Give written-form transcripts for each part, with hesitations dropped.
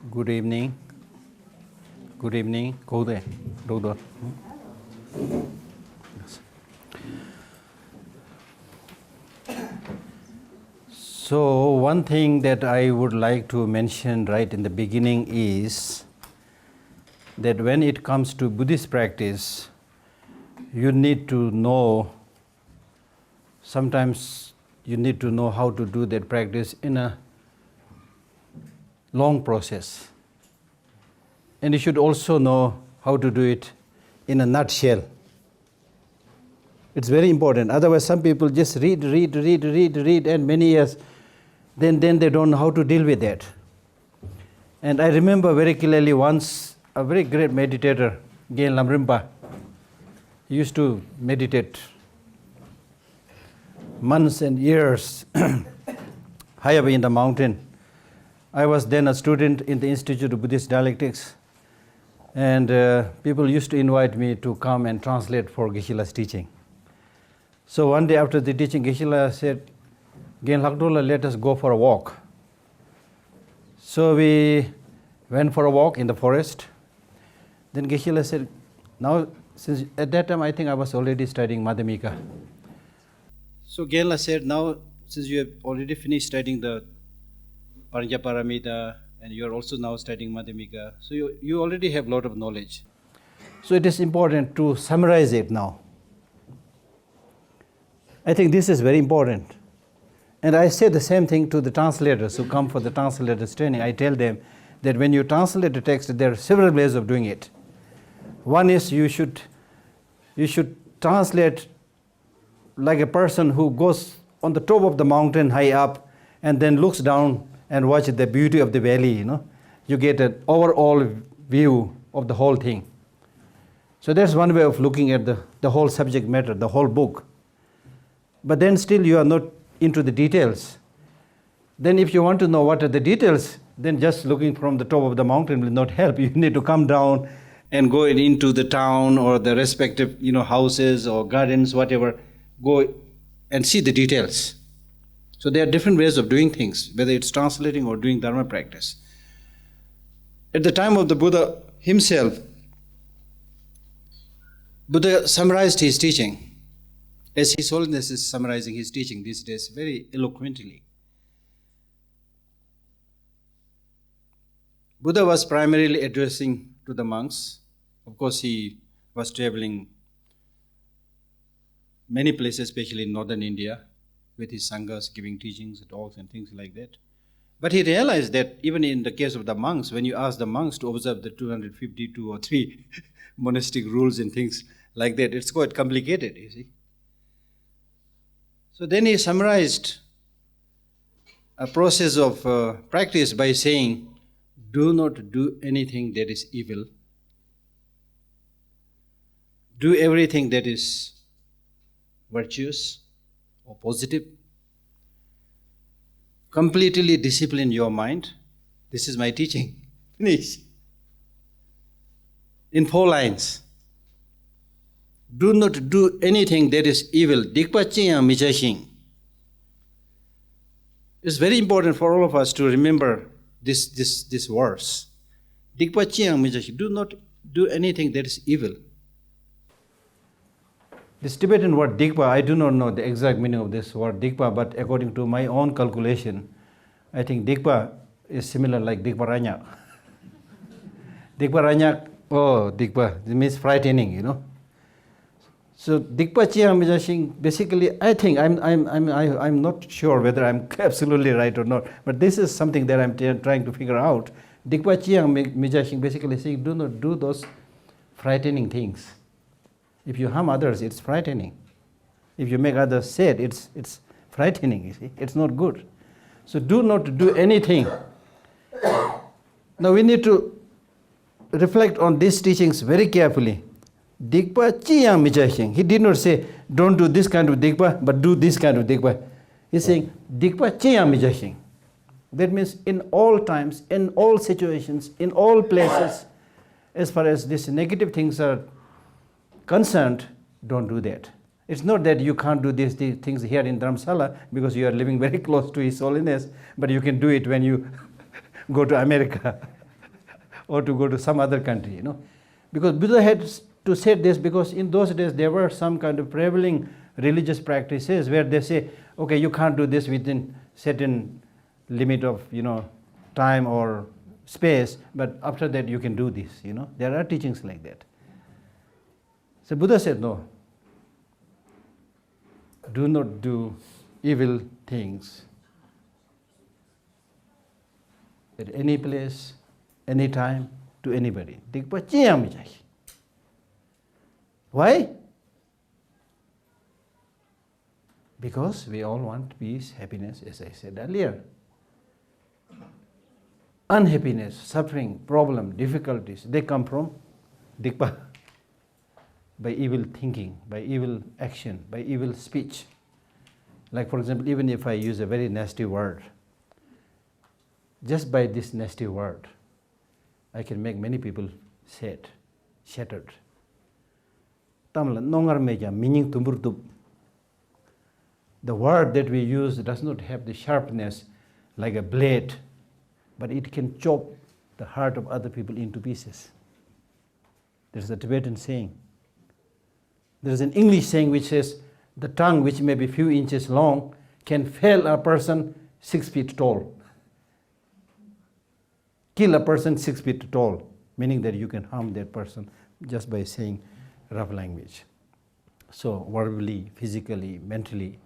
Good evening. Good evening. Go there. Lhakdor. So one thing that I would like to mention right in the beginning is that when it comes to Buddhist practice, you need to know, sometimes you need to know how to do that practice in a long process. And you should also know how to do it in a nutshell. It's very important. Otherwise, some people just read, and many years, then they don't know how to deal with that. And I remember very clearly once a very great meditator, Gen Lamrimpa, he used to meditate months and years high up in the mountain. I was then a student in the Institute of Buddhist Dialectics, and people used to invite me to come and translate for Geshe-la's teaching. So one day after the teaching, Geshe-la said, Gen Lhakdor, let us go for a walk. So we went for a walk in the forest. Then Geshe-la said, now, since at that time I think I was already studying Madhyamika. So Gen-la said, now since you have already finished studying the Paramita, and you are also now studying Madhyamika, so you already have a lot of knowledge. So it is important to summarize it now. I think this is very important. And I say the same thing to the translators who come for the translators training. I tell them that when you translate the text, there are several ways of doing it. One is you should translate like a person who goes on the top of the mountain high up and then looks down and watch the beauty of the valley, You get an overall view of the whole thing. So that's one way of looking at the whole subject matter, the whole book. But then still you are not into the details. Then if you want to know what are the details, then just looking from the top of the mountain will not help. You need to come down and go into the town or the respective houses or gardens, whatever. Go and see the details. So there are different ways of doing things, whether it's translating or doing dharma practice. At the time of the Buddha himself, Buddha summarized his teaching, as His Holiness is summarizing his teaching these days very eloquently. Buddha was primarily addressing to the monks. Of course, he was traveling many places, especially in northern India, with his sanghas, giving teachings, talks and things like that. But he realized that even in the case of the monks, when you ask the monks to observe the 252 or 3 monastic rules and things like that, it's quite complicated, you see. So then he summarized a process of practice by saying, do not do anything that is evil. Do everything that is virtuous or positive. Completely discipline your mind. This is my teaching. Finish. In 4 lines. Do not do anything that is evil. Dikpachiyang mijashing. It's very important for all of us to remember this verse. Dikpachiyang mijashing. Do not do anything that is evil. This Tibetan word dikpa, I do not know the exact meaning of this word dikpa, but according to my own calculation, I think dikpa is similar like dikpa ranyak. Dikpa ranyak, dikpa, it means frightening, So dikpa chiyang mijashing, basically, I think I'm not sure whether I'm absolutely right or not, but this is something that I'm trying to figure out. Dikpa chiyang mijashing, basically saying, do not do those frightening things. If you harm others, it's frightening. If you make others sad, it's frightening, you see. It's not good. So do not do anything. Now we need to reflect on these teachings very carefully. Dikpa chiyang mijashing. He did not say, don't do this kind of dikpa, but do this kind of dikpa. He's saying, dikpa chiyang mijashing. That means in all times, in all situations, in all places, as far as these negative things are concerned, don't do that. It's not that you can't do these things here in Dharamsala because you are living very close to His Holiness, but you can do it when you go to America. or to go to some other country, Because Buddha had to say this because in those days there were some kind of prevailing religious practices where they say, okay, you can't do this within certain limit of, time or space, but after that you can do this, There are teachings like that. So Buddha said, no, do not do evil things at any place, any time, to anybody. Why? Because we all want peace, happiness, as I said earlier. Unhappiness, suffering, problem, difficulties, they come from dikpa, by evil thinking, by evil action, by evil speech. Like for example, even if I use a very nasty word, just by this nasty word, I can make many people sad, shattered. Tamla nongar meja meaning tumburtup. The word that we use does not have the sharpness like a blade, but it can chop the heart of other people into pieces. There's a Tibetan saying. There's an English saying which says, the tongue, which may be few inches long, can fell a person 6 feet tall. Kill a person 6 feet tall, meaning that you can harm that person just by saying rough language. So verbally, physically, mentally,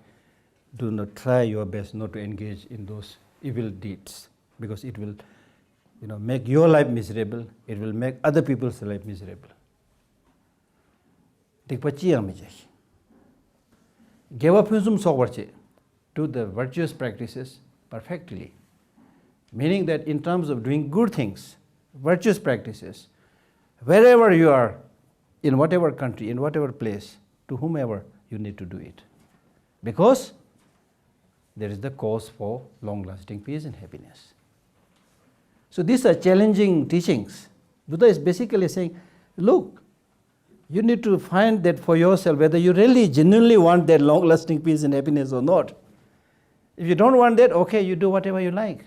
do not try your best not to engage in those evil deeds, because it will make your life miserable, it will make other people's life miserable. Do the virtuous practices perfectly, meaning that in terms of doing good things, virtuous practices, wherever you are, in whatever country, in whatever place, to whomever, you need to do it. Because there is the cause for long-lasting peace and happiness. So these are challenging teachings. Buddha is basically saying, look, you need to find that for yourself, whether you really genuinely want that long-lasting peace and happiness or not. If you don't want that, okay, you do whatever you like.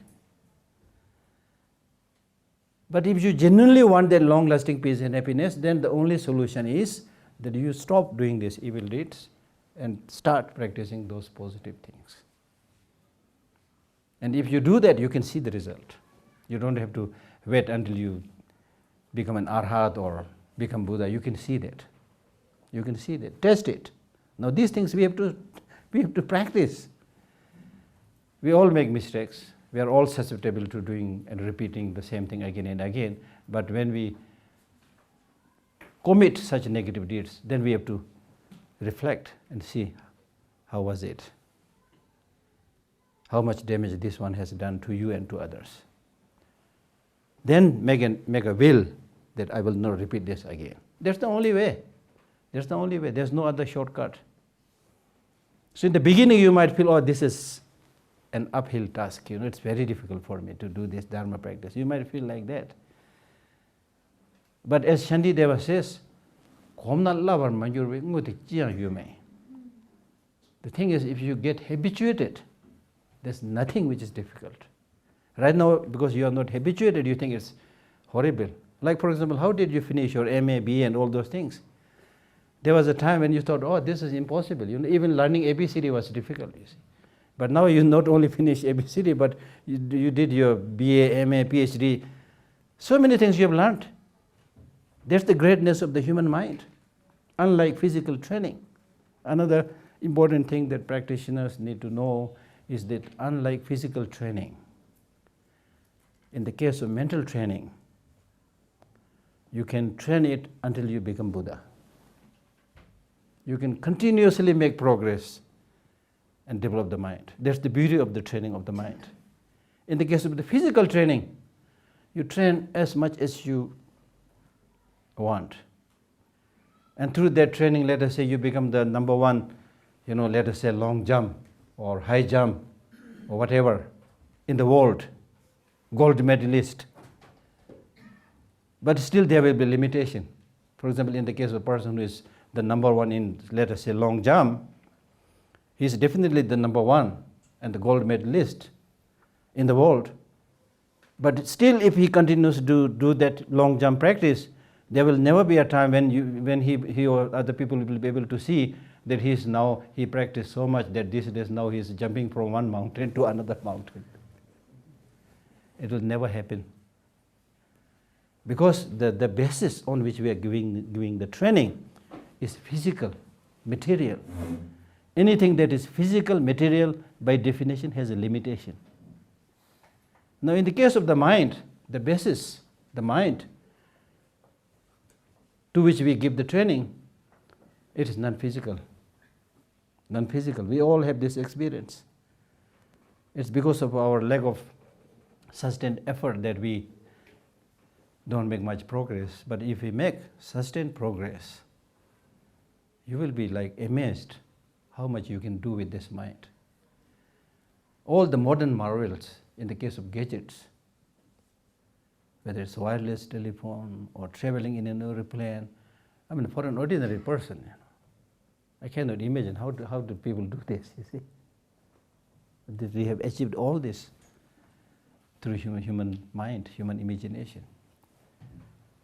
But if you genuinely want that long-lasting peace and happiness, then the only solution is that you stop doing these evil deeds and start practicing those positive things. And if you do that, you can see the result. You don't have to wait until you become an arhat or become Buddha. You can see that. You can see that. Test it. Now these things we have to practice. We all make mistakes. We are all susceptible to doing and repeating the same thing again and again. But when we commit such negative deeds, then we have to reflect and see how was it. How much damage this one has done to you and to others. Then make a will that I will not repeat this again. That's the only way. That's the only way. There's no other shortcut. So in the beginning you might feel, oh, this is an uphill task. It's very difficult for me to do this Dharma practice. You might feel like that. But as Shantideva says, the thing is, if you get habituated, there's nothing which is difficult. Right now, because you are not habituated, you think it's horrible. Like, for example, how did you finish your MA, BA and all those things? There was a time when you thought, oh, this is impossible. Even learning ABCD was difficult, you see. But now you not only finish ABCD, but you did your BA, MA, PhD. So many things you have learned. That's the greatness of the human mind. Unlike physical training. Another important thing that practitioners need to know is that unlike physical training, in the case of mental training, you can train it until you become Buddha. You can continuously make progress and develop the mind. That's the beauty of the training of the mind. In the case of the physical training, you train as much as you want. And through that training, let us say you become the number one, let us say long jump or high jump or whatever in the world, gold medalist. But still there will be limitation. For example, in the case of a person who is the number one in, let us say, long jump, he is definitely the number one and the gold medalist in the world. But still, if he continues to do that long jump practice, there will never be a time when he or other people will be able to see that he practiced so much that these days now he is jumping from one mountain to another mountain. It will never happen. Because the basis on which we are giving the training is physical, material. Anything that is physical, material, by definition has a limitation. Now in the case of the mind, the basis, the mind, to which we give the training, it is non-physical. Non-physical. We all have this experience. It's because of our lack of sustained effort that we don't make much progress. But if we make sustained progress, you will be like amazed how much you can do with this mind. All the modern marvels in the case of gadgets, whether it's wireless telephone or traveling in an airplane, I mean, for an ordinary person, I cannot imagine how do people do this, you see. That we have achieved all this through human mind, human imagination.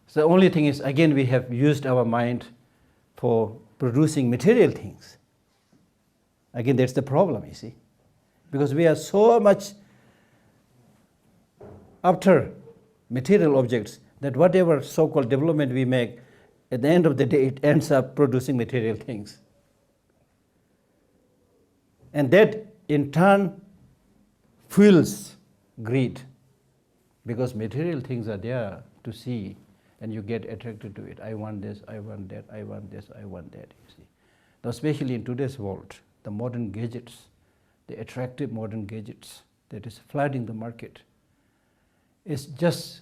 So the only thing is, again, we have used our mind for producing material things. Again, that's the problem, you see. Because we are so much after material objects that whatever so-called development we make, at the end of the day, it ends up producing material things. And that, in turn, fuels greed. Because material things are there to see, and you get attracted to it. I want this, I want that, I want this, I want that, you see. Now, especially in today's world, the modern gadgets, the attractive modern gadgets that is flooding the market, is just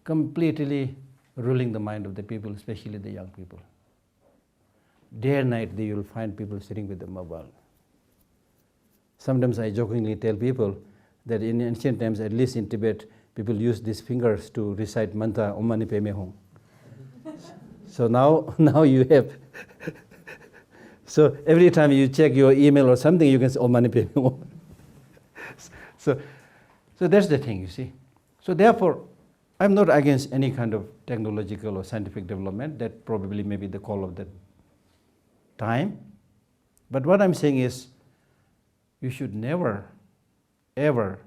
completely ruling the mind of the people, especially the young people. Day and night, you will find people sitting with the mobile. Sometimes I jokingly tell people that in ancient times, at least in Tibet, people used these fingers to recite mantra, Om Mani Padme Hum. So now you have, so every time you check your email or something, you can say Om Mani Padme Hum. So that's the thing, you see. So therefore, I'm not against any kind of technological or scientific development. That probably may be the call of the time. But what I'm saying is, you should never, ever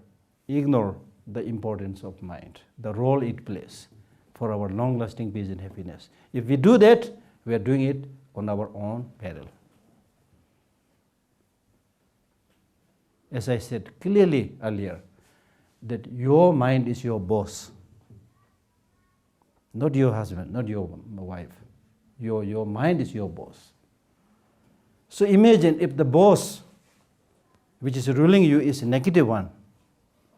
ignore the importance of mind, the role it plays for our long-lasting peace and happiness. If we do that, we are doing it on our own peril. As I said clearly earlier, that your mind is your boss, not your husband, not your wife. Your mind is your boss. So imagine if the boss which is ruling you is a negative one,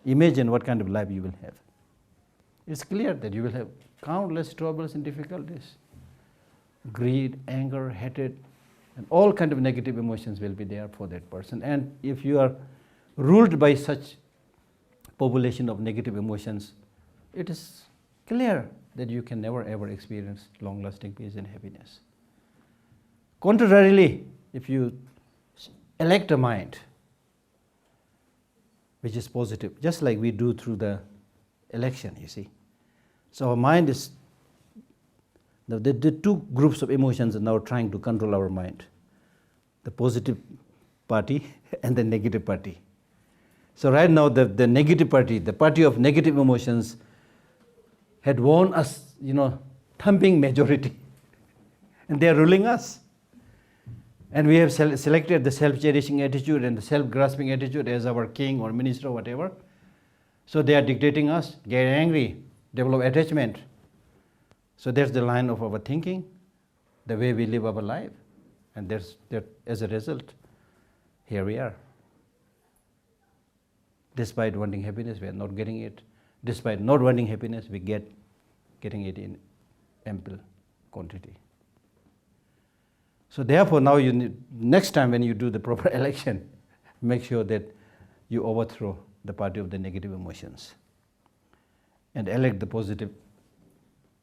imagine what kind of life you will have. It's clear that you will have countless troubles and difficulties. Greed, anger, hatred, and all kind of negative emotions will be there for that person. And if you are ruled by such population of negative emotions, it is clear that you can never ever experience long-lasting peace and happiness. Contrarily, if you elect a mind which is positive, just like we do through the election, you see. So our mind is, the two groups of emotions are now trying to control our mind. The positive party and the negative party. So right now the negative party, the party of negative emotions, had won us, thumping majority. And they are ruling us. And we have selected the self-cherishing attitude and the self-grasping attitude as our king or minister or whatever. So they are dictating us, get angry, develop attachment. So that's the line of our thinking, the way we live our life. And as a result, here we are. Despite wanting happiness, we are not getting it. Despite not wanting happiness, we getting it in ample quantity. So therefore, now next time when you do the proper election, make sure that you overthrow the party of the negative emotions and elect the positive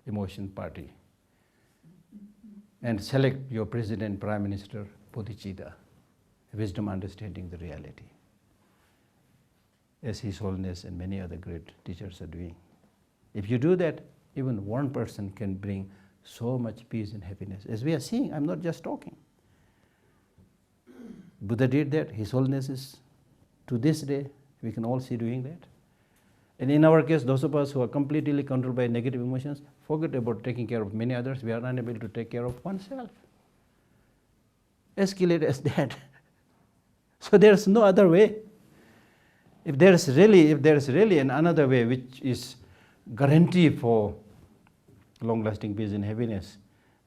emotion party and select your president, prime minister, bodhicitta, wisdom understanding the reality. as His Holiness and many other great teachers are doing. If you do that, even one person can bring so much peace and happiness. As we are seeing, I'm not just talking. Buddha did that. His Holiness is, to this day, we can all see doing that. And in our case, those of us who are completely controlled by negative emotions, forget about taking care of many others. We are unable to take care of oneself. As clear as that. So there's no other way. If there's really another way which is guarantee for long-lasting peace and happiness,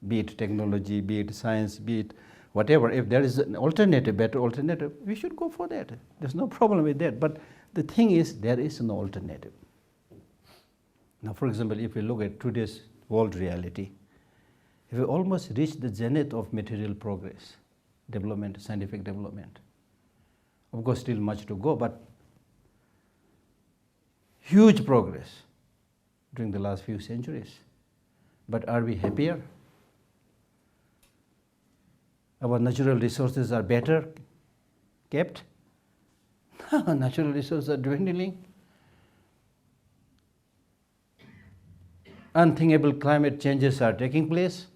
be it technology, be it science, be it whatever, if there is an alternative, better alternative, we should go for that. There's no problem with that. But the thing is, there is no alternative. Now, for example, if we look at today's world reality, if we almost reached the zenith of material progress, development, scientific development, of course, still much to go, but huge progress during the last few centuries. But are we happier? Our natural resources are better kept? Natural resources are dwindling. Unthinkable climate changes are taking place.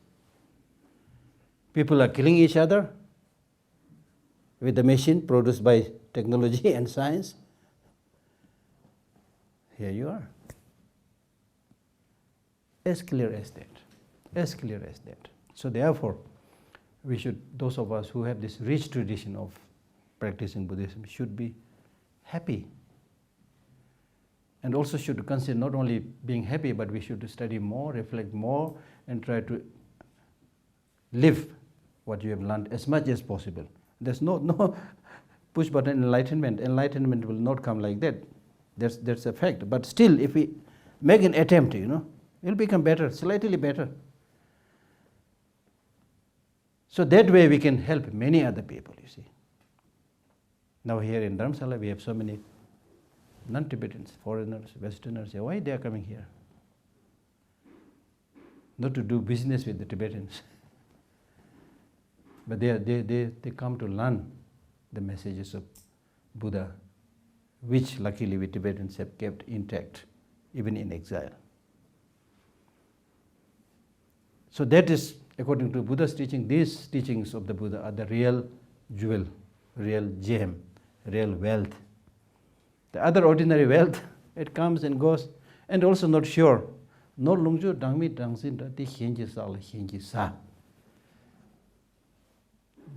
People are killing each other with the machine produced by technology and science. Here you are. As clear as that. As clear as that. So therefore, we should, those of us who have this rich tradition of practicing Buddhism, should be happy. And also should consider not only being happy, but we should study more, reflect more, and try to live what you have learned as much as possible. There's no push button enlightenment. Enlightenment will not come like that. That's a fact. But still, if we make an attempt, it'll become better, slightly better. So that way we can help many other people, you see. Now here in Dharamsala we have so many non-Tibetans, foreigners, Westerners. Why they are coming here? Not to do business with the Tibetans. But they come to learn the messages of Buddha, which luckily we Tibetans have kept intact, even in exile. So that is, according to Buddha's teaching, these teachings of the Buddha are the real jewel, real gem, real wealth. The other ordinary wealth, it comes and goes, and also not sure. No lungju dangmi dangsin rati henji sal henji sa.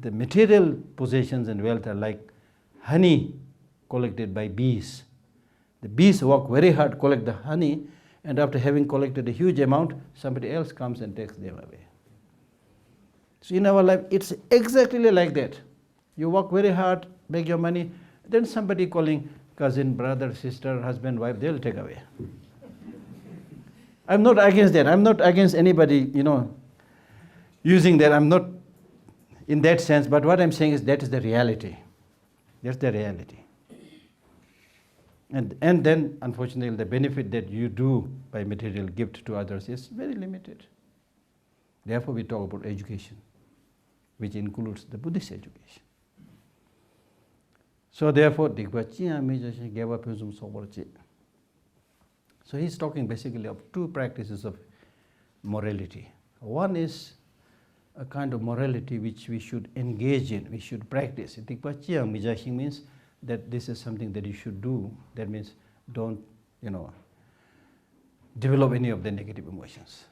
The material possessions and wealth are like honey collected by bees. The bees work very hard, collect the honey, and after having collected a huge amount, somebody else comes and takes them away. So in our life, it's exactly like that. You work very hard, make your money, then somebody calling cousin, brother, sister, husband, wife, they'll take away. I'm not against that. I'm not against anybody, using that. I'm not in that sense, but what I'm saying is that is the reality. That's the reality. And then, unfortunately, the benefit that you do by material gift to others is very limited. Therefore, we talk about education, which includes the Buddhist education. So therefore, so he's talking basically of two practices of morality. One is a kind of morality which we should engage in, we should practice. Means that this is something that you should do. That means don't, develop any of the negative emotions.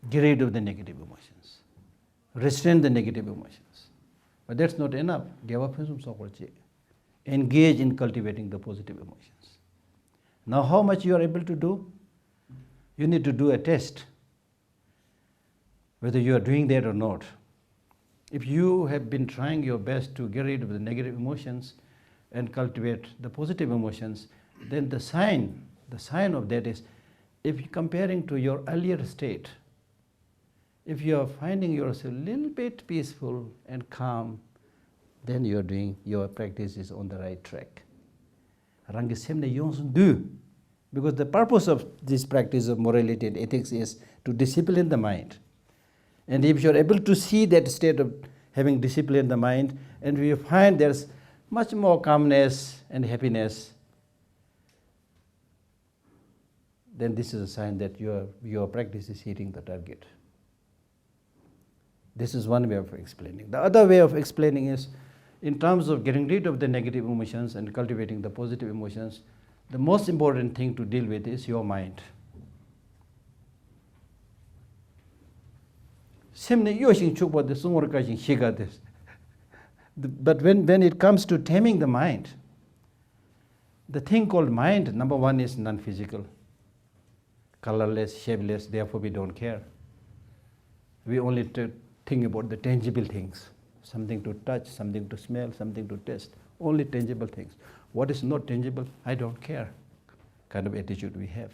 Get rid of the negative emotions. Restrain the negative emotions. But that's not enough. Engage in cultivating the positive emotions. Now how much you are able to do? You need to do a test, whether you are doing that or not. If you have been trying your best to get rid of the negative emotions and cultivate the positive emotions, then the sign of that is, if you're comparing to your earlier state, if you are finding yourself a little bit peaceful and calm, then your practice is on the right track. Because the purpose of this practice of morality and ethics is to discipline the mind. And if you're able to see that state of having disciplined the mind, and you find there's much more calmness and happiness, then this is a sign that your practice is hitting the target. This is one way of explaining. The other way of explaining is, in terms of getting rid of the negative emotions and cultivating the positive emotions, the most important thing to deal with is your mind. But when it comes to taming the mind, the thing called mind, number one, is non-physical, colorless, shapeless, therefore we don't care. We only think about the tangible things, something to touch, something to smell, something to taste, only tangible things. What is not tangible, I don't care, kind of attitude we have.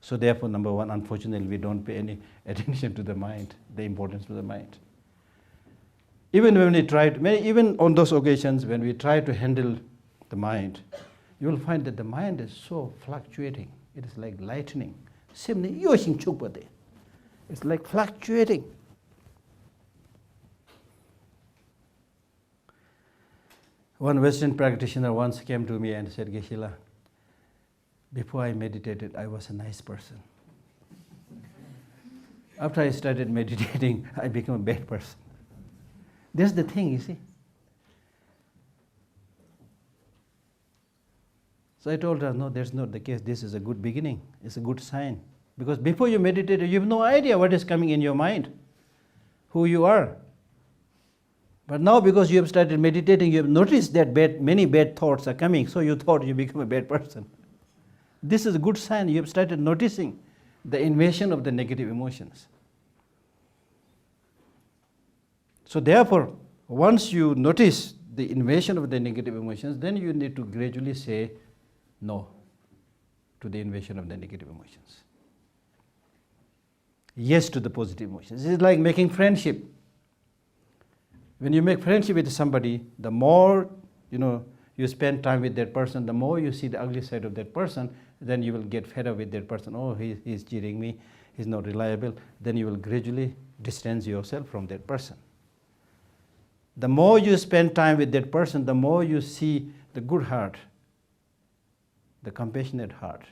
So therefore, number one, unfortunately, we don't pay any attention to the mind, the importance of the mind. Even when we try to, even on those occasions when we try to handle the mind, you will find that the mind is so fluctuating. It is like lightning. It's like fluctuating. One Western practitioner once came to me and said, Geshe, before I meditated, I was a nice person. After I started meditating, I became a bad person. That's the thing, you see. So I told her, no, that's not the case. This is a good beginning. It's a good sign. Because before you meditated, you have no idea what is coming in your mind, who you are. But now, because you have started meditating, you have noticed that many bad thoughts are coming, so you thought you become a bad person. This is a good sign. You have started noticing the invasion of the negative emotions. So therefore, once you notice the invasion of the negative emotions, then you need to gradually say no to the invasion of the negative emotions. Yes to the positive emotions. It's like making friendship. When you make friendship with somebody, the more you spend time with that person, the more you see the ugly side of that person, then you will get fed up with that person. Oh, he's cheating me, he's not reliable. Then you will gradually distance yourself from that person. The more you spend time with that person, the more you see the good heart, the compassionate heart,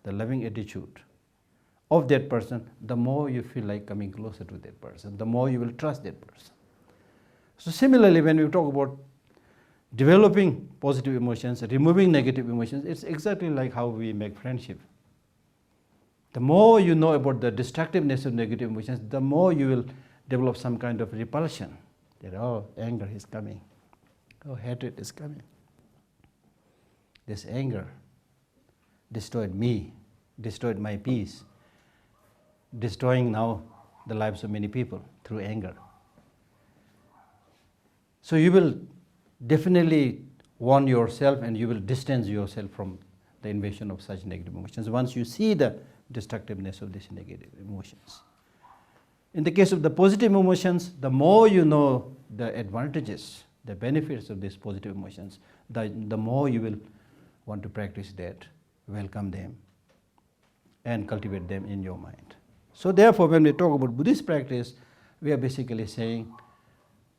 the loving attitude of that person, the more you feel like coming closer to that person, the more you will trust that person. So similarly, when we talk about developing positive emotions, removing negative emotions, it's exactly like how we make friendship. The more you know about the destructiveness of negative emotions, the more you will develop some kind of repulsion. That, oh, anger is coming. Oh, hatred is coming. This anger destroyed me, destroyed my peace, destroying now the lives of many people through anger. So you will definitely warn yourself and you will distance yourself from the invasion of such negative emotions once you see the destructiveness of these negative emotions. In the case of the positive emotions, the more you know the advantages, the benefits of these positive emotions, the more you will want to practice that, welcome them, and cultivate them in your mind. So therefore, when we talk about Buddhist practice, we are basically saying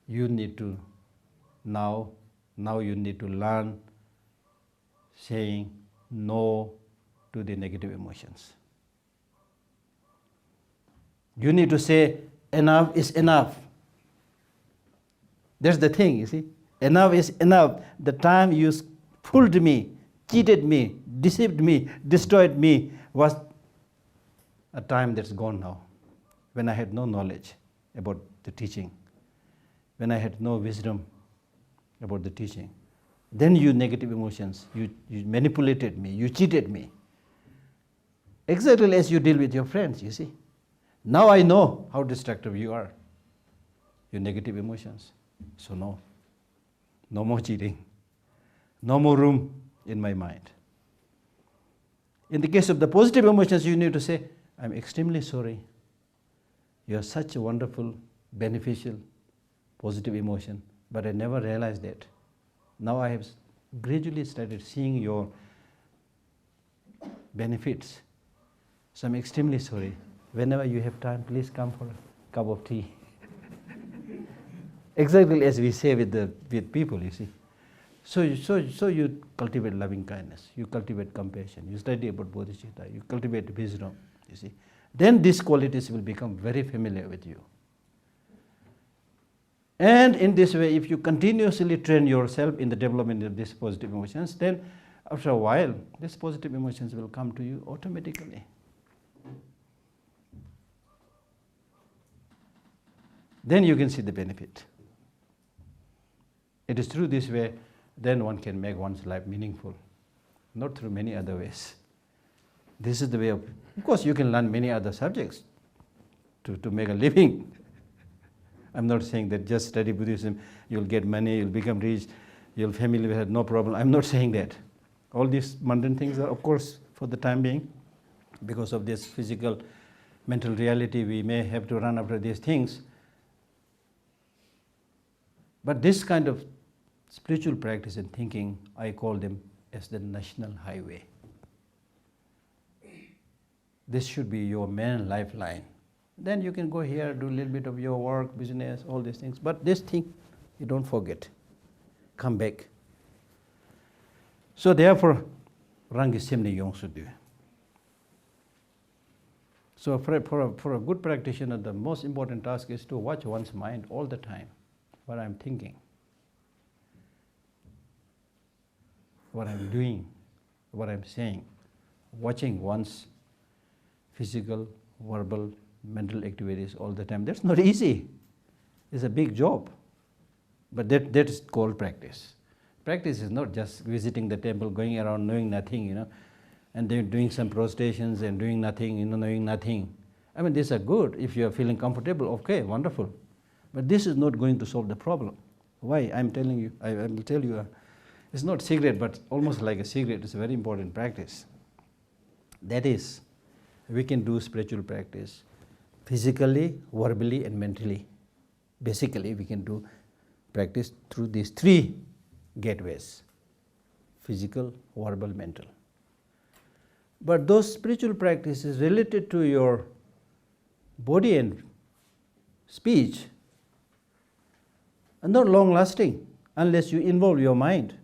you need to now you need to learn saying no to the negative emotions. You need to say enough is enough. That's the thing, you see. Enough is enough. The time you fooled me, cheated me, deceived me, destroyed me was a time that's gone now, when I had no knowledge about the teaching, when I had no wisdom about the teaching. Then you negative emotions, you manipulated me, you cheated me. Exactly as you deal with your friends, you see. Now I know how destructive you are, your negative emotions. So no more cheating, no more room in my mind. In the case of the positive emotions, you need to say, I'm extremely sorry. You are such a wonderful, beneficial, positive emotion, but I never realized that. Now I have gradually started seeing your benefits. So I'm extremely sorry. Whenever you have time, please come for a cup of tea. Exactly as we say with people, you see. So you cultivate loving kindness, you cultivate compassion, you study about bodhicitta, you cultivate wisdom, you see. Then these qualities will become very familiar with you. And in this way, if you continuously train yourself in the development of these positive emotions, then after a while, these positive emotions will come to you automatically. Then you can see the benefit. It is through this way, then one can make one's life meaningful, not through many other ways. This is the way of course, you can learn many other subjects to make a living. I'm not saying that just study Buddhism, you'll get money, you'll become rich, your family will have no problem. I'm not saying that. All these mundane things are, of course, for the time being, because of this physical, mental reality, we may have to run after these things. But this kind of spiritual practice and thinking, I call them as the national highway. This should be your main lifeline. Then you can go here, do a little bit of your work, business, all these things. But this thing, you don't forget. Come back. So therefore, Rangi Simni Yongsudu. So for a good practitioner, the most important task is to watch one's mind all the time. What I'm thinking, what I'm doing, what I'm saying. Watching one's physical, verbal, mental activities all the time. That's not easy. It's a big job. But that is called practice. Practice is not just visiting the temple, going around knowing nothing, and then doing some prostrations and doing nothing, knowing nothing. I mean, these are good. If you are feeling comfortable, okay, wonderful. But this is not going to solve the problem. Why? I'm telling you, I will tell you, it's not secret, but almost like a secret. It's a very important practice. That is, we can do spiritual practice physically, verbally, and mentally. Basically, we can do practice through these three gateways: physical, verbal, mental. But those spiritual practices related to your body and speech are not long lasting unless you involve your mind.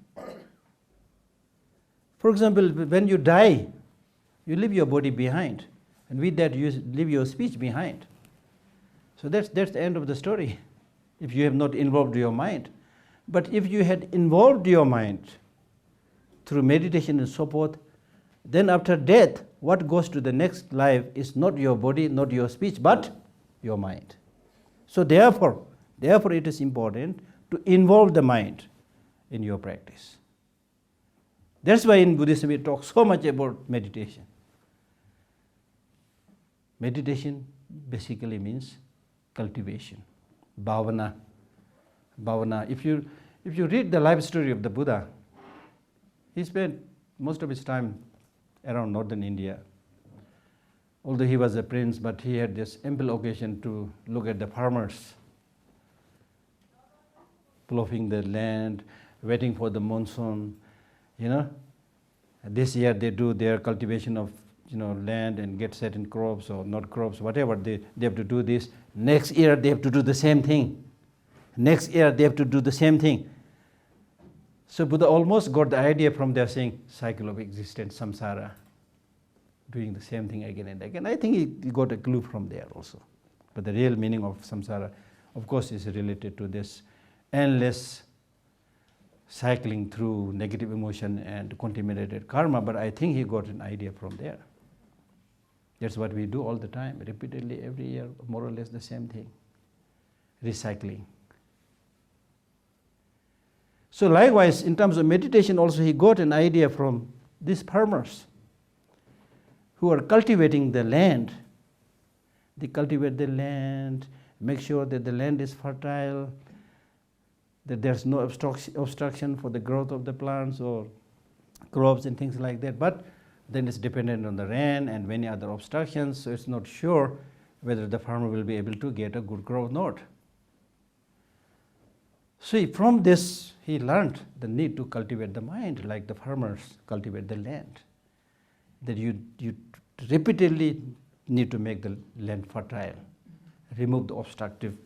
For example, when you die, you leave your body behind, and with that you leave your speech behind. So that's the end of the story, if you have not involved your mind. But if you had involved your mind through meditation and so forth, then after death, what goes to the next life is not your body, not your speech, but your mind. So therefore it is important to involve the mind in your practice. That's why in Buddhism we talk so much about meditation. Meditation basically means cultivation, bhavana. Bhavana. If you read the life story of the Buddha, he spent most of his time around northern India. Although he was a prince, but he had this ample occasion to look at the farmers ploughing the land, waiting for the monsoon. This year they do their cultivation of land and get certain crops or not crops, whatever, they have to do this. Next year they have to do the same thing. Next year they have to do the same thing. So Buddha almost got the idea from there, saying cycle of existence, samsara, doing the same thing again and again. I think he got a clue from there also. But the real meaning of samsara, of course, is related to this endless cycling through negative emotion and contaminated karma, but I think he got an idea from there. That's what we do all the time, repeatedly, every year, more or less the same thing, recycling. So likewise, in terms of meditation also, he got an idea from these farmers who are cultivating the land. They cultivate the land, make sure that the land is fertile, that there's no obstruction for the growth of the plants or crops and things like that. But then it's dependent on the rain and many other obstructions, so it's not sure whether the farmer will be able to get a good crop or not. So from this, he learned the need to cultivate the mind like the farmers cultivate the land. That you repeatedly need to make the land fertile, remove the obstructive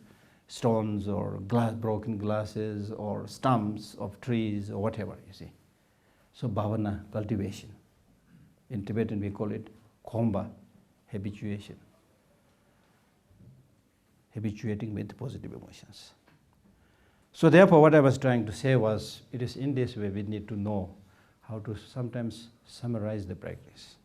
stones or broken glasses or stumps of trees or whatever, you see. So bhavana, cultivation. In Tibetan we call it khomba, habituation. Habituating with positive emotions. So therefore what I was trying to say was, it is in this way we need to know how to sometimes summarize the practice.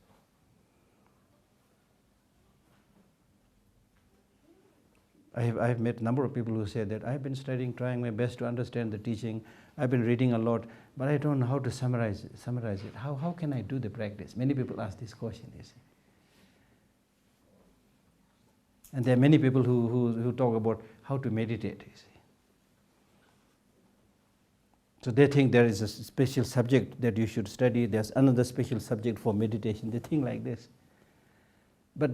I have met a number of people who say that I've been studying, trying my best to understand the teaching, I've been reading a lot, but I don't know how to summarize it. How can I do the practice? Many people ask this question, you see. And there are many people who talk about how to meditate, you see. So they think there is a special subject that you should study, there's another special subject for meditation, they think like this. But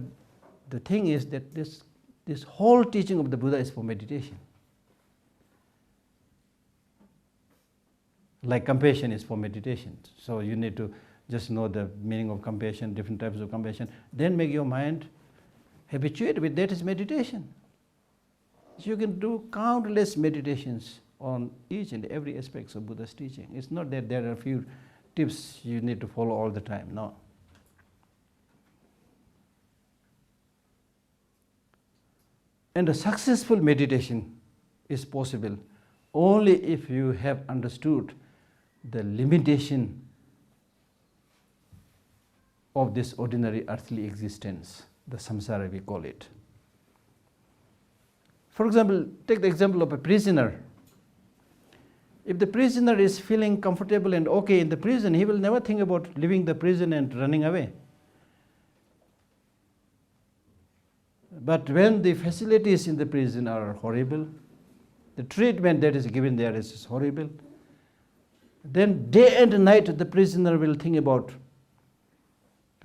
the thing is that this whole teaching of the Buddha is for meditation. Like compassion is for meditation. So you need to just know the meaning of compassion, different types of compassion, then make your mind habituate with that is meditation. So you can do countless meditations on each and every aspect of Buddha's teaching. It's not that there are a few tips you need to follow all the time, no. And a successful meditation is possible only if you have understood the limitation of this ordinary earthly existence, the samsara we call it. For example, take the example of a prisoner. If the prisoner is feeling comfortable and okay in the prison, he will never think about leaving the prison and running away. But when the facilities in the prison are horrible, the treatment that is given there is horrible, then day and night the prisoner will think about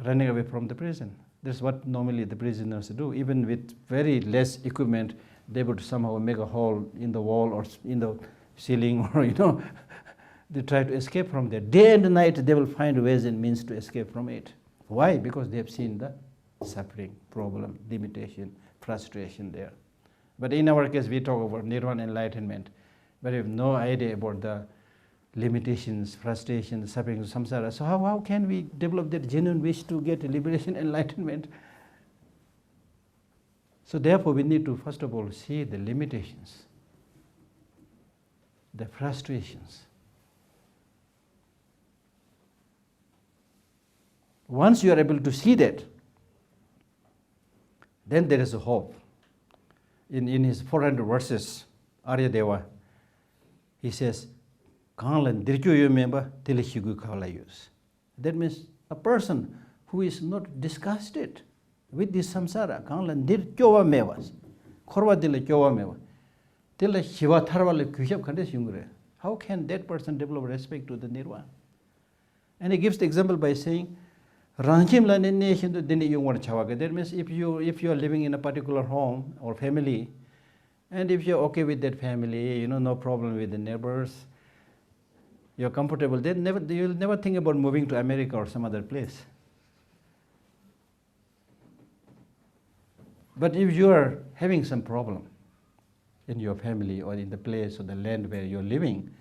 running away from the prison. That's what normally the prisoners do. Even with very less equipment, they would somehow make a hole in the wall or in the ceiling, or they try to escape from there. Day and night they will find ways and means to escape from it. Why? Because they have seen the suffering, problem, limitation, frustration there. But in our case, we talk about nirvana, enlightenment, but we have no idea about the limitations, frustration, suffering, samsara. So how can we develop that genuine wish to get liberation, enlightenment? So therefore, we need to first of all see the limitations, the frustrations. Once you are able to see that, then there is a hope. In his 400 verses, Aryadeva, he says, that means a person who is not disgusted with this samsara, how can that person develop respect to the nirvana? And he gives the example by saying, that means if you are living in a particular home or family, and if you're okay with that family, no problem with the neighbors, you're comfortable, then you'll never think about moving to America or some other place. But if you are having some problem in your family or in the place or the land where you're living,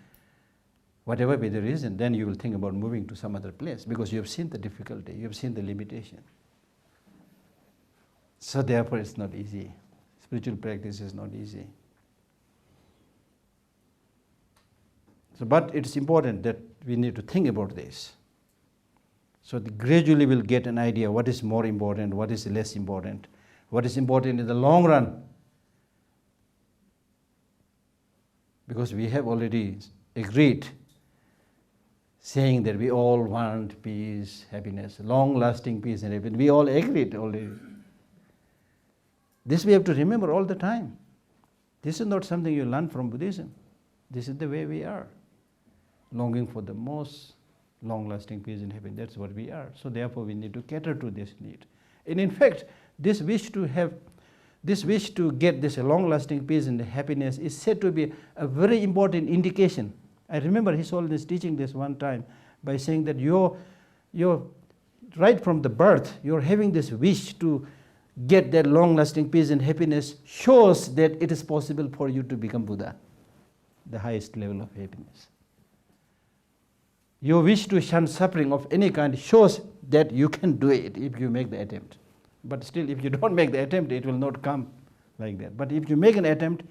whatever be the reason, then you will think about moving to some other place because you have seen the difficulty, you have seen the limitation. So therefore it's not easy. Spiritual practice is not easy. So, but it's important that we need to think about this. So gradually we'll get an idea what is more important, what is less important, what is important in the long run. Because we have already agreed saying that we all want peace, happiness, long-lasting peace and happiness. We all agreed already. This we have to remember all the time. This is not something you learn from Buddhism. This is the way we are. Longing for the most long-lasting peace and happiness. That's what we are. So therefore we need to cater to this need. And in fact, this wish to get this long-lasting peace and happiness is said to be a very important indication. I remember His Holiness teaching this one time by saying that you're right from the birth, you're having this wish to get that long-lasting peace and happiness shows that it is possible for you to become Buddha, the highest level of happiness. Your wish to shun suffering of any kind shows that you can do it if you make the attempt. But still, if you don't make the attempt, it will not come like that. But if you make an attempt,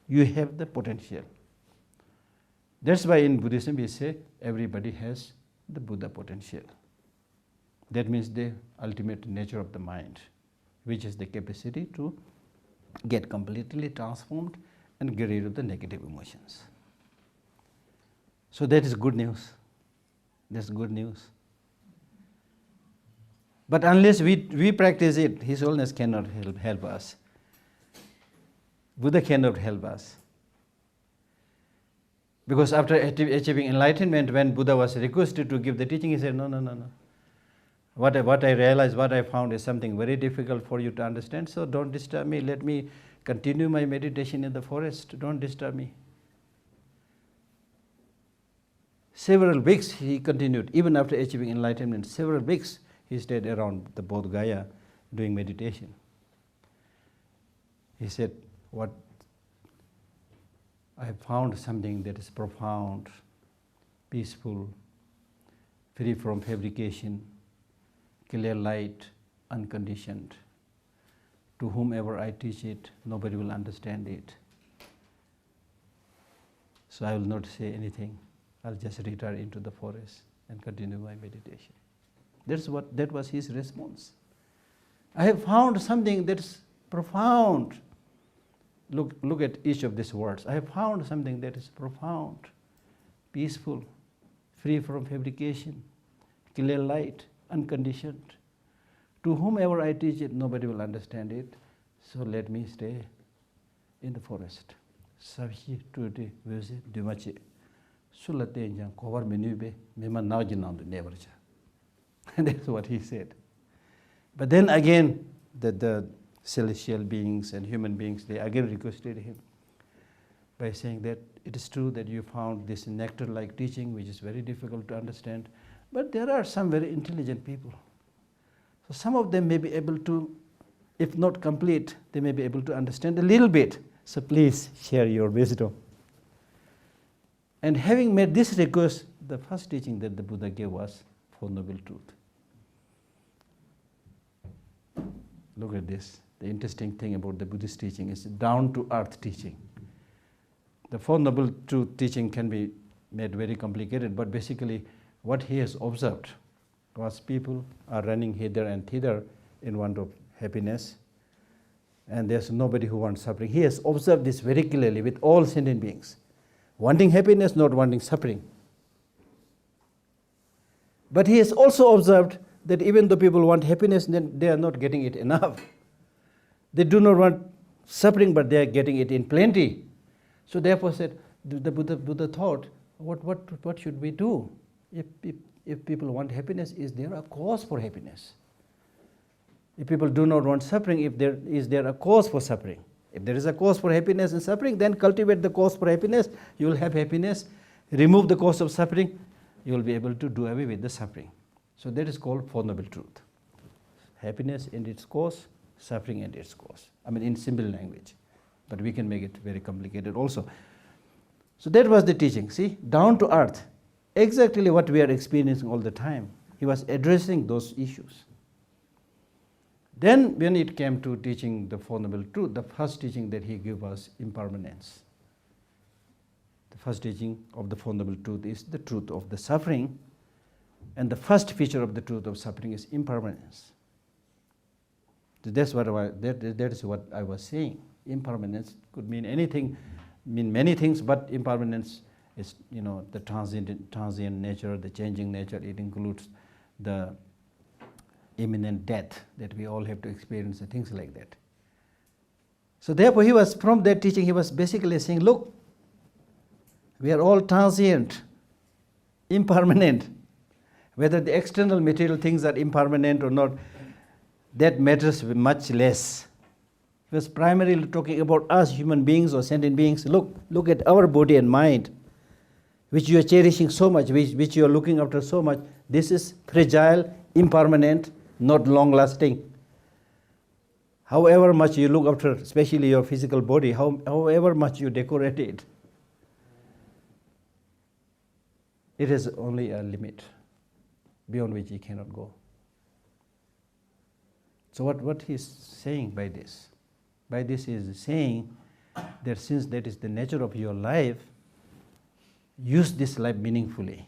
you have the potential. That's why in Buddhism we say everybody has the Buddha potential. That means the ultimate nature of the mind, which is the capacity to get completely transformed and get rid of the negative emotions. So that is good news. That's good news. But unless we practice it, His Holiness cannot help us. Buddha cannot help us. Because after achieving enlightenment, when Buddha was requested to give the teaching, he said, no. What I realized, what I found is something very difficult for you to understand, so don't disturb me. Let me continue my meditation in the forest. Don't disturb me. Several weeks he continued, even after achieving enlightenment, several weeks he stayed around the Bodh Gaya doing meditation. He said, what I have found something that is profound, peaceful, free from fabrication, clear light, unconditioned. To whomever I teach it, nobody will understand it. So I will not say anything. I'll just retire into the forest and continue my meditation. That was his response. I have found something that is profound. Look at each of these words. I have found something that is profound, peaceful, free from fabrication, clear light, unconditioned. To whomever I teach it, nobody will understand it. So let me stay in the forest. Sabhi tuti vese dumachi. Sulate jang kovar menube mema naujinandu neverja. That's what he said. But then again, the celestial beings and human beings, they again requested him by saying that it is true that you found this nectar-like teaching, which is very difficult to understand, but there are some very intelligent people. So some of them may be able to, if not complete, they may be able to understand a little bit. So please share your wisdom. And having made this request, the first teaching that the Buddha gave was Four Noble Truth. Look at this. The interesting thing about the Buddhist teaching is down-to-earth teaching. The Four Noble Truth teaching can be made very complicated, but basically what he has observed was people are running hither and thither in want of happiness, and there's nobody who wants suffering. He has observed this very clearly with all sentient beings. Wanting happiness, not wanting suffering. But he has also observed that even though people want happiness, then they are not getting it enough. They do not want suffering, but they are getting it in plenty. So therefore said, the Buddha thought, what should we do? If people want happiness, is there a cause for happiness? If people do not want suffering, is there a cause for suffering? If there is a cause for happiness and suffering, then cultivate the cause for happiness. You will have happiness. Remove the cause of suffering. You will be able to do away with the suffering. So that is called Four Noble Truth. Happiness and its cause, suffering and its cause. I mean, in simple language. But we can make it very complicated also. So that was the teaching. See, down to earth. Exactly what we are experiencing all the time. He was addressing those issues. Then when it came to teaching the Four Noble Truth, the first teaching that he gave was impermanence. The first teaching of the Four Noble Truth is the truth of the suffering, and the first feature of the truth of suffering is impermanence. That is what I was saying. Impermanence could mean anything, mean many things, but impermanence is, the transient nature, the changing nature. It includes the imminent death that we all have to experience and things like that. So therefore from that teaching he was basically saying, look, we are all transient, impermanent. Whether the external material things are impermanent or not, that matters much less. He was primarily talking about us human beings or sentient beings. Look at our body and mind, which you are cherishing so much, which you are looking after so much. This is fragile, impermanent, not long-lasting. However much you look after, especially your physical body, however much you decorate it, it has only a limit beyond which you cannot go. So what he's saying by this? By this is saying that since that is the nature of your life, use this life meaningfully.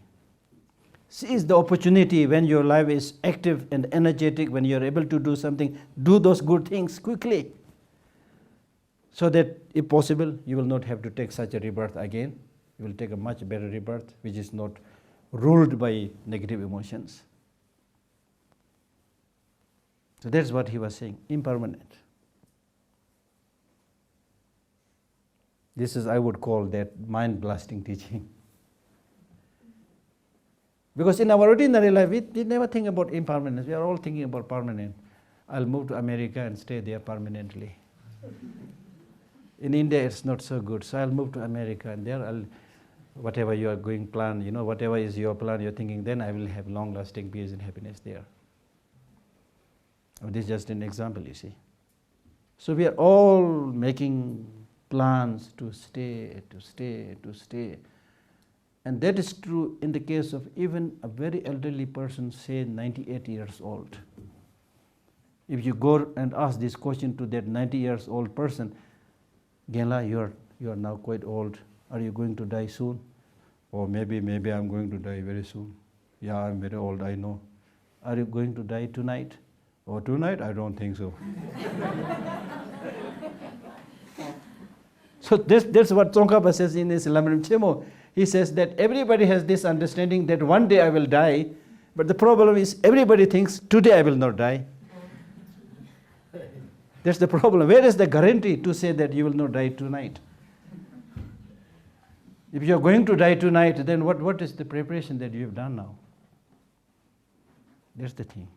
Seize the opportunity when your life is active and energetic, when you're able to do something, do those good things quickly. So that if possible, you will not have to take such a rebirth again. You will take a much better rebirth, which is not ruled by negative emotions. So that's what he was saying, impermanent. This is, I would call that mind-blasting teaching. Because in our ordinary life, we never think about impermanence. We are all thinking about permanent. I'll move to America and stay there permanently. In India, it's not so good. So I'll move to America and there whatever you are going plan, whatever is your plan, you're thinking, then I will have long-lasting peace and happiness there. This is just an example, you see. So we are all making plans to stay. And that is true in the case of even a very elderly person, say 98 years old. If you go and ask this question to that 90 years old person, Genla, you are now quite old. Are you going to die soon? Or maybe I'm going to die very soon. Yeah, I'm very old, I know. Are you going to die tonight? Or tonight? I don't think so. So that's what Tsongkhapa says in his Lamrim Chemo. He says that everybody has this understanding that one day I will die, but the problem is everybody thinks today I will not die. That's the problem. Where is the guarantee to say that you will not die tonight? If you are going to die tonight, then what is the preparation that you have done now? That's the thing.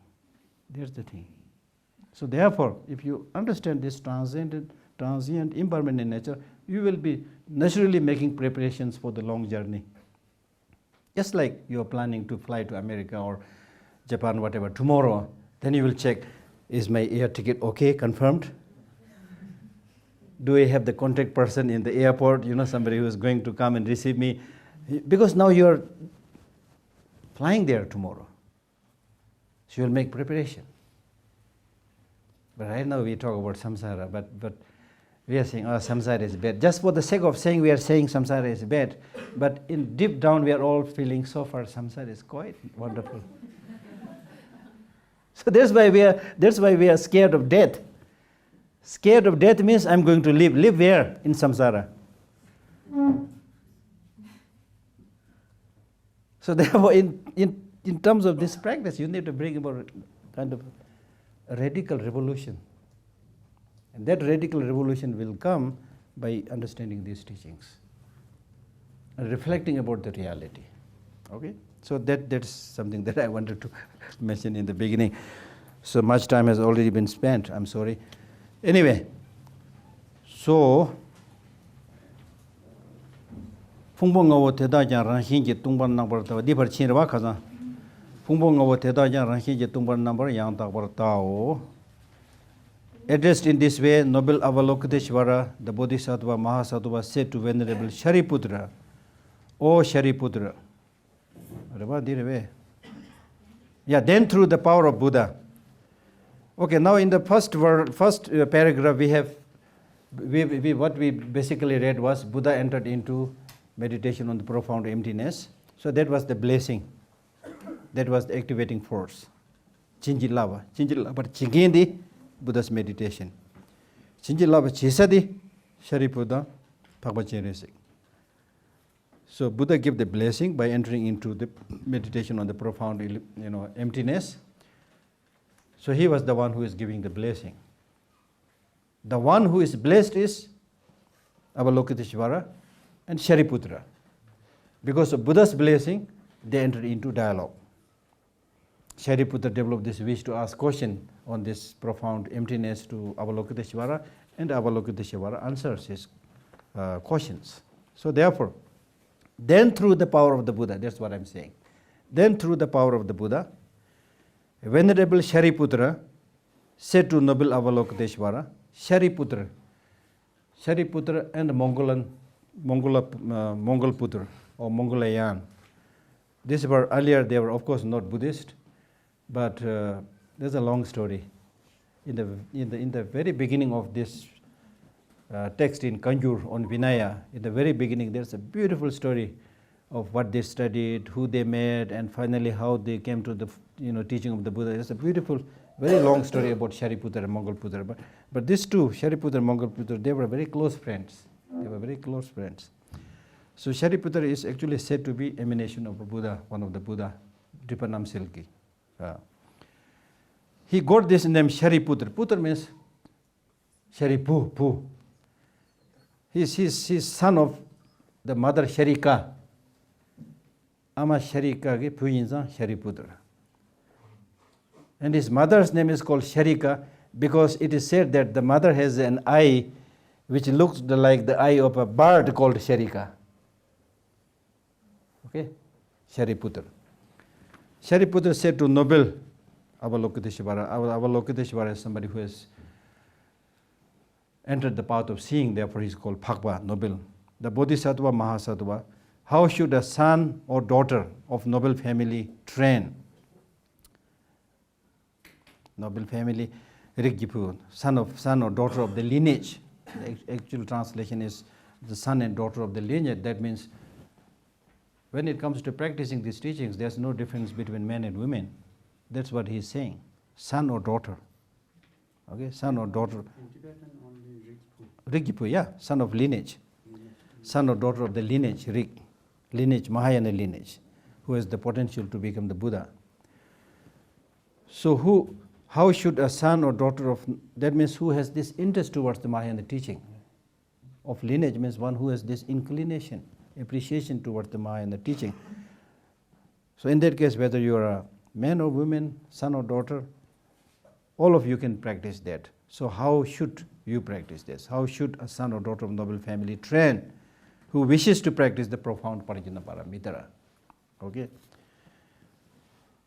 So therefore, if you understand this transient, impermanent nature, you will be naturally making preparations for the long journey. Just like you are planning to fly to America or Japan, whatever, tomorrow, then you will check, is my air ticket okay, confirmed? Do I have the contact person in the airport, somebody who is going to come and receive me? Because now you are flying there tomorrow. So you will make preparation. But right now we talk about samsara, but we are saying, samsara is bad. Just for the sake of saying we are saying samsara is bad, but in deep down we are all feeling so far samsara is quite wonderful. So that's why we are scared of death. Scared of death means I'm going to live. Live where? In samsara. So therefore, in terms of this practice, you need to bring about kind of a radical revolution. And that radical revolution will come by understanding these teachings and reflecting about the reality. Okay? So that's something that I wanted to mention in the beginning. So much time has already been spent. I'm sorry. Anyway, so 풍봉어워 대다장 랑신지 동반 넘버도 디버 친르와 가자 풍봉어워 대다장 랑신지 동반 넘버 양다 버다오. Addressed in this way, Noble Avalokiteshvara, the Bodhisattva Mahasattva, said to Venerable Shariputra, O Shariputra. Yeah, then through the power of Buddha. Okay, now in the first paragraph we have, what we basically read was Buddha entered into meditation on the profound emptiness. So that was the blessing. That was the activating force. Chinjilava. But Chingindi, Buddha's meditation. Chinjilava Chisadi, Shariputra, Pagbacheresik. So Buddha gave the blessing by entering into the meditation on the profound, emptiness. So he was the one who is giving the blessing. The one who is blessed is Avalokiteshvara and Shariputra. Because of Buddha's blessing, they entered into dialogue. Shariputra developed this wish to ask question on this profound emptiness to Avalokiteshvara, and Avalokiteshvara answers his questions. So therefore, then through the power of the Buddha, that's what I'm saying. Then through the power of the Buddha, Venerable Shariputra said to noble Avalokiteshvara, Shariputra and Mongol Putra or Mongolayan. These were earlier, they were of course not Buddhist, but there's a long story. In the very beginning of this text in Kanjur on Vinaya, in the very beginning, there's a beautiful story of what they studied, who they met, and finally how they came to the teaching of the Buddha. It's a beautiful, very long story about Shariputra and Mongol Putra. But these two, Shariputra and Mongol Putra, they were very close friends. So Shariputra is actually said to be emanation of a Buddha, one of the Buddha, Dripanam Silki. He got this name Shariputra. Putra means Sharipu. He's son of the mother Sharika. Ama Sharika ge Puyinza Shariputra. And his mother's name is called Sharika because it is said that the mother has an eye which looks like the eye of a bird called Sharika. Okay? Shariputra. Shariputra said to noble Avalokiteshvara. Avalokiteshvara is somebody who has entered the path of seeing, therefore he is called Phagwa, noble. The Bodhisattva, Mahasattva. How should a son or daughter of noble family train? Noble family, Rigjipu, son or daughter of the lineage. The actual translation is the son and daughter of the lineage. That means when it comes to practicing these teachings, there's no difference between men and women. That's what he's saying. Son or daughter. Okay, son or daughter. In Tibetan only Rigjipu, yeah, son of lineage. Son or daughter of the lineage, Rig. Lineage, Mahayana lineage, who has the potential to become the Buddha. So how should a son or daughter of, that means who has this interest towards the Mahayana teaching? Of lineage means one who has this inclination, appreciation towards the Mahayana teaching. So in that case, whether you are a man or woman, son or daughter, all of you can practice that. So how should you practice this? How should a son or daughter of noble family train who wishes to practice the profound Parajana Paramitra? Okay.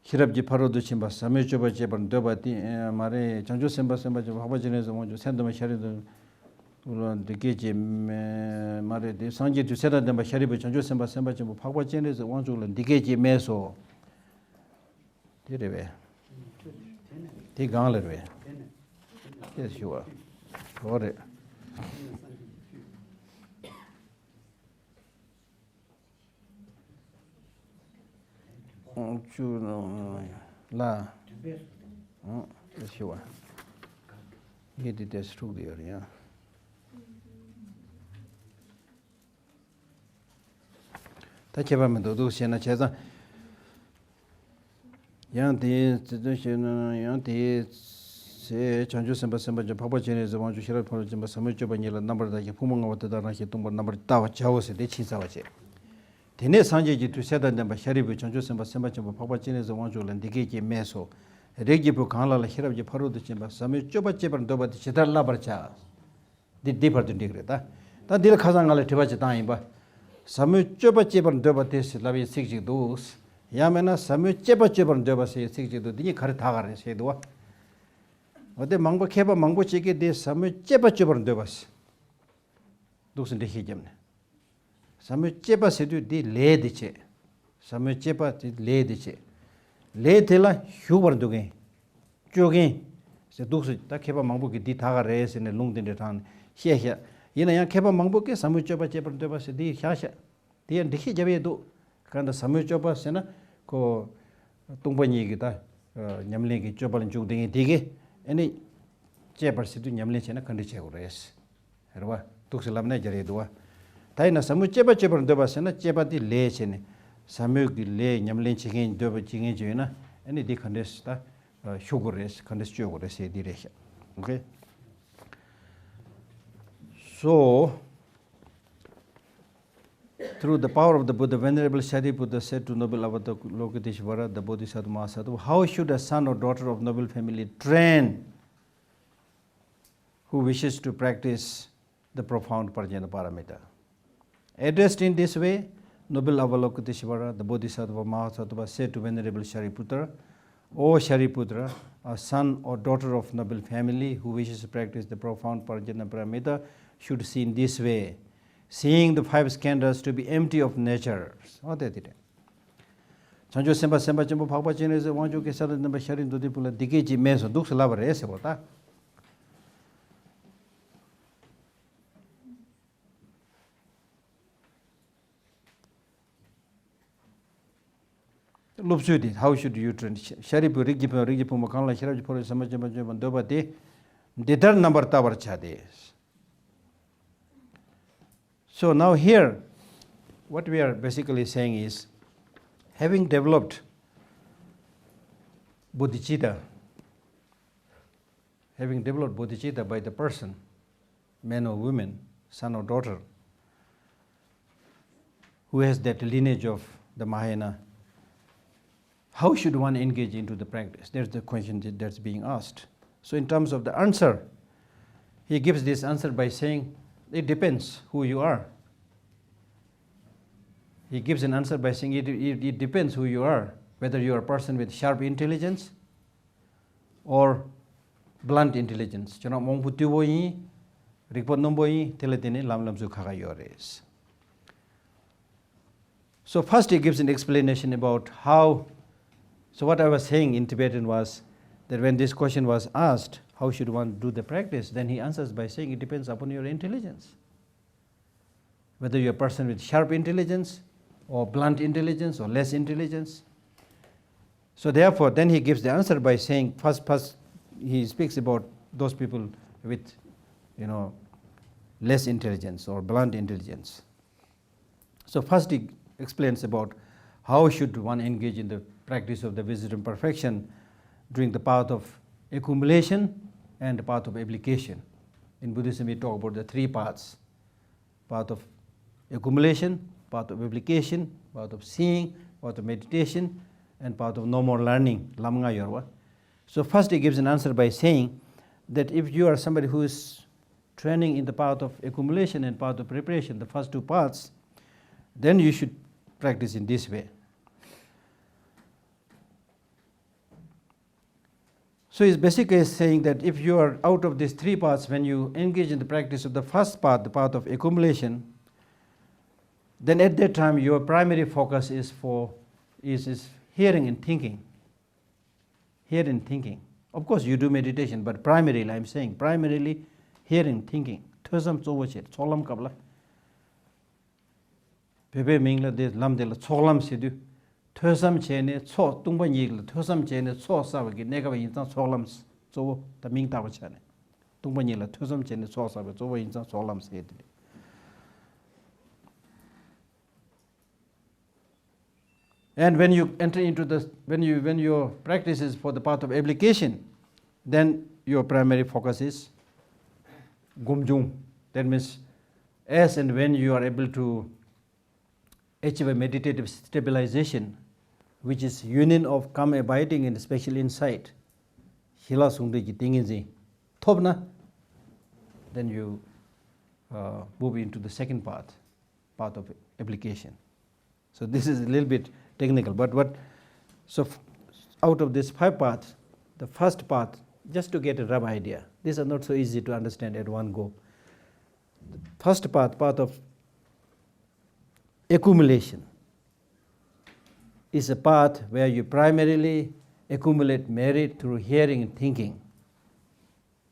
Hirabji Parodu Chimba, Samichoba Cheban Dobati, Mare, Chanjo Semba Semba, Habajane, Sendama Sharidu, the Geji, Mare, the Sanji to set them by Sharibu, Chanjo Semba Semba, Pagwachen is the one who learn Digeji Meso. Did it? Take on it. Yes, you are. Got it. La. Yes, you are. He did this through there, yeah. Tachevamento, do Siena Chesa. Yanti, Yanti, say, Chanju Semba Semba, Papa Genes, one to share for Jimba Samucho Banila number that you Pumang of the Daraki Tumba number Tawa Chaos, the Chisawache. Tene Sanji to set them by Sharibu, Chanju Semba Semba, Papa Genes, one to Landiki Meso, Regipu Kanla, Hiraji Paru, the Chimba, Samuchoba Chip and Doba, the Chetar Labarcha, the deeper to degrade. That deal Kazangala Tibacha time, but Samuchoba Chip and Doba test Lavi 60 dos. Yamena Samuchepa Chip and Doba say 60 to the Kartagar, say the what? What the Mango Keba Mango Chiki, this Samuchepa Chip and Dobas. Those in the Hijam. Samuchepa said to the lady che. Samuchepa did lady che. Lay tela, Hubert Dugain. Jogging. Said those that Keba Mambuki did Taga race in the lung in the town. Here. Yena Keba Mambuki, Samuchepa Chip and Dobas, the Hasha. The and the Hijabe do. Kind of Samuchopa Sena, co Tumpani guitar, Yamliki, Chopal and Juding Tige, any Chapter sitting Yamlich and a condition race. Herwa, Tuxelam Najaredua. Taina Samuchepa Chapter and Dobasena, Chapati Lachin, Samuki lay, Yamlin chicken, Doba chicken, Juna, any decondesta, sugar race, condesture, I say, direction. Okay? So, through the power of the Buddha, Venerable Shariputra said to noble Avalokiteshvara, the Bodhisattva Mahasattva, how should a son or daughter of noble family train who wishes to practice the profound Parajana Paramita? Addressed in this way, noble Avalokiteshvara, the Bodhisattva Mahasattva said to Venerable Shariputra, O Shariputra, a son or daughter of noble family who wishes to practice the profound Parajana Paramita should see in this way, seeing the 5 skandhas to be empty of nature. Chanjo semba semba chimbo phagpa chine se wanjo ke sara namba sharin do dipula dike ji meso duk sala bare se bota. Lupsudi, how should you train? Sharipu rigipu makala sharaji for sama chimbo chimbo doba de deter number tower chades. So now here, what we are basically saying is, having developed bodhicitta, by the person, man or woman, son or daughter, who has that lineage of the Mahayana, how should one engage into the practice? There's the question that's being asked. So in terms of the answer, he gives this answer by saying, it depends who you are. He gives an answer by saying it depends who you are, whether you are a person with sharp intelligence or blunt intelligence. So first he gives an explanation about how, so what I was saying in Tibetan was that when this question was asked, how should one do the practice, then he answers by saying it depends upon your intelligence. Whether you're a person with sharp intelligence or blunt intelligence or less intelligence. So therefore, then he gives the answer by saying, first he speaks about those people with, less intelligence or blunt intelligence. So first he explains about how should one engage in the practice of the wisdom perfection during the path of accumulation and the path of application. In Buddhism, we talk about the 3 paths: path of accumulation, path of application, path of seeing, path of meditation, and path of no more learning, lamanga yorwa. So first he gives an answer by saying that if you are somebody who is training in the path of accumulation and path of preparation, the first 2 paths, then you should practice in this way. So he's basically saying that if you are out of these 3 paths, when you engage in the practice of the first path, the path of accumulation, then at that time your primary focus is hearing and thinking. Hearing and thinking. Of course you do meditation, but primarily, I'm saying, primarily hearing, thinking. Thosam tsowache, tsolam kabla. Pepe mingla de lamdela tsolam sidu. Thosam chene, tso tungpa nyigla, thosam chene, tso sabagi, negaba yinsang tsolam tsowo, ta ming tawa chane. Tungpa nyigla, thosam chene, tso sabagi, tsowo yinsang tsolam sidu. And when you enter into the, when your practice is for the path of application, then your primary focus is gumjung. That means as and when you are able to achieve a meditative stabilization, which is union of calm abiding and special insight, hila sungde ki tinginzi, thobna, then you move into the second path of application. So this is a little bit technical, but so out of these 5 paths, the first path, just to get a rough idea, these are not so easy to understand at one go. The first path of accumulation, is a path where you primarily accumulate merit through hearing and thinking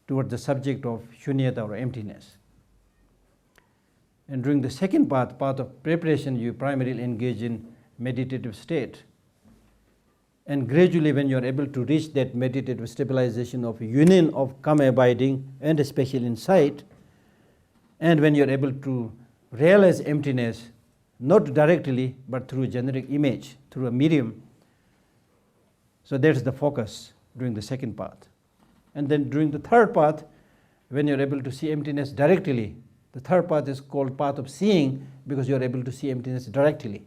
toward the subject of shunyata or emptiness. And during the second path of preparation, you primarily engage in meditative state. And gradually, when you are able to reach that meditative stabilization of union of calm abiding and a special insight, and when you are able to realize emptiness, not directly, but through a generic image, through a medium, so that's the focus during the second path. And then during the third path, when you're able to see emptiness directly, the third path is called path of seeing, because you're able to see emptiness directly.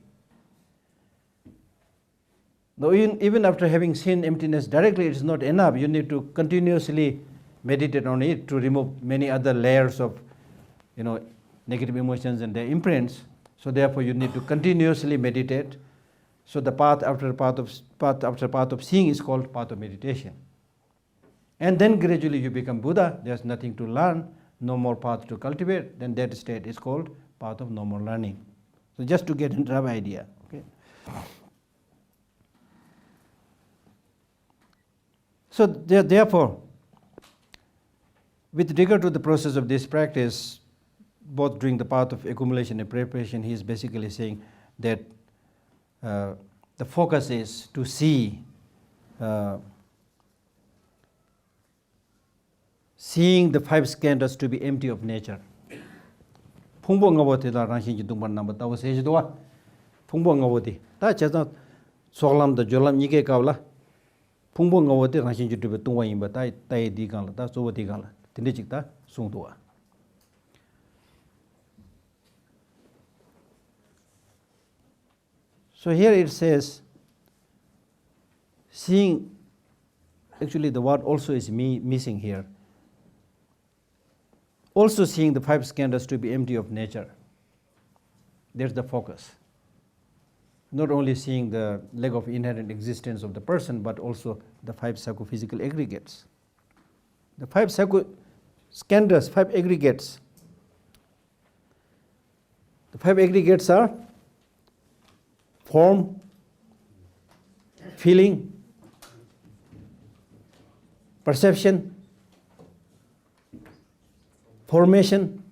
Now, even after having seen emptiness directly, it's not enough. You need to continuously meditate on it to remove many other layers of, negative emotions and their imprints. So therefore, you need to continuously meditate. So the path after path of seeing is called path of meditation. And then gradually you become Buddha. There's nothing to learn, no more path to cultivate. Then that state is called path of no more learning. So just to get a rough idea. Okay. So therefore, with regard to the process of this practice, both during the path of accumulation and preparation, he is basically saying that the focus is to see, seeing the five skandhas to be empty of nature. Phungbo ngawati da rangshin ji dungban namba tawa seji dowa. Phungbo ngawati. Ta chazan soglam da jolam nike kawla. Phungbo ngawati rangshin ji dungba tungwa yinba ta tayi di kangla, ta soba di kangla. Tindi chik ta sung dowa. So here it says, seeing, actually the word also is missing here. Also seeing the five skandhas to be empty of nature. There's the focus. Not only seeing the leg of inherent existence of the person, but also the five psychophysical aggregates. The five skandhas, five aggregates. The five aggregates are form, feeling, perception, formation.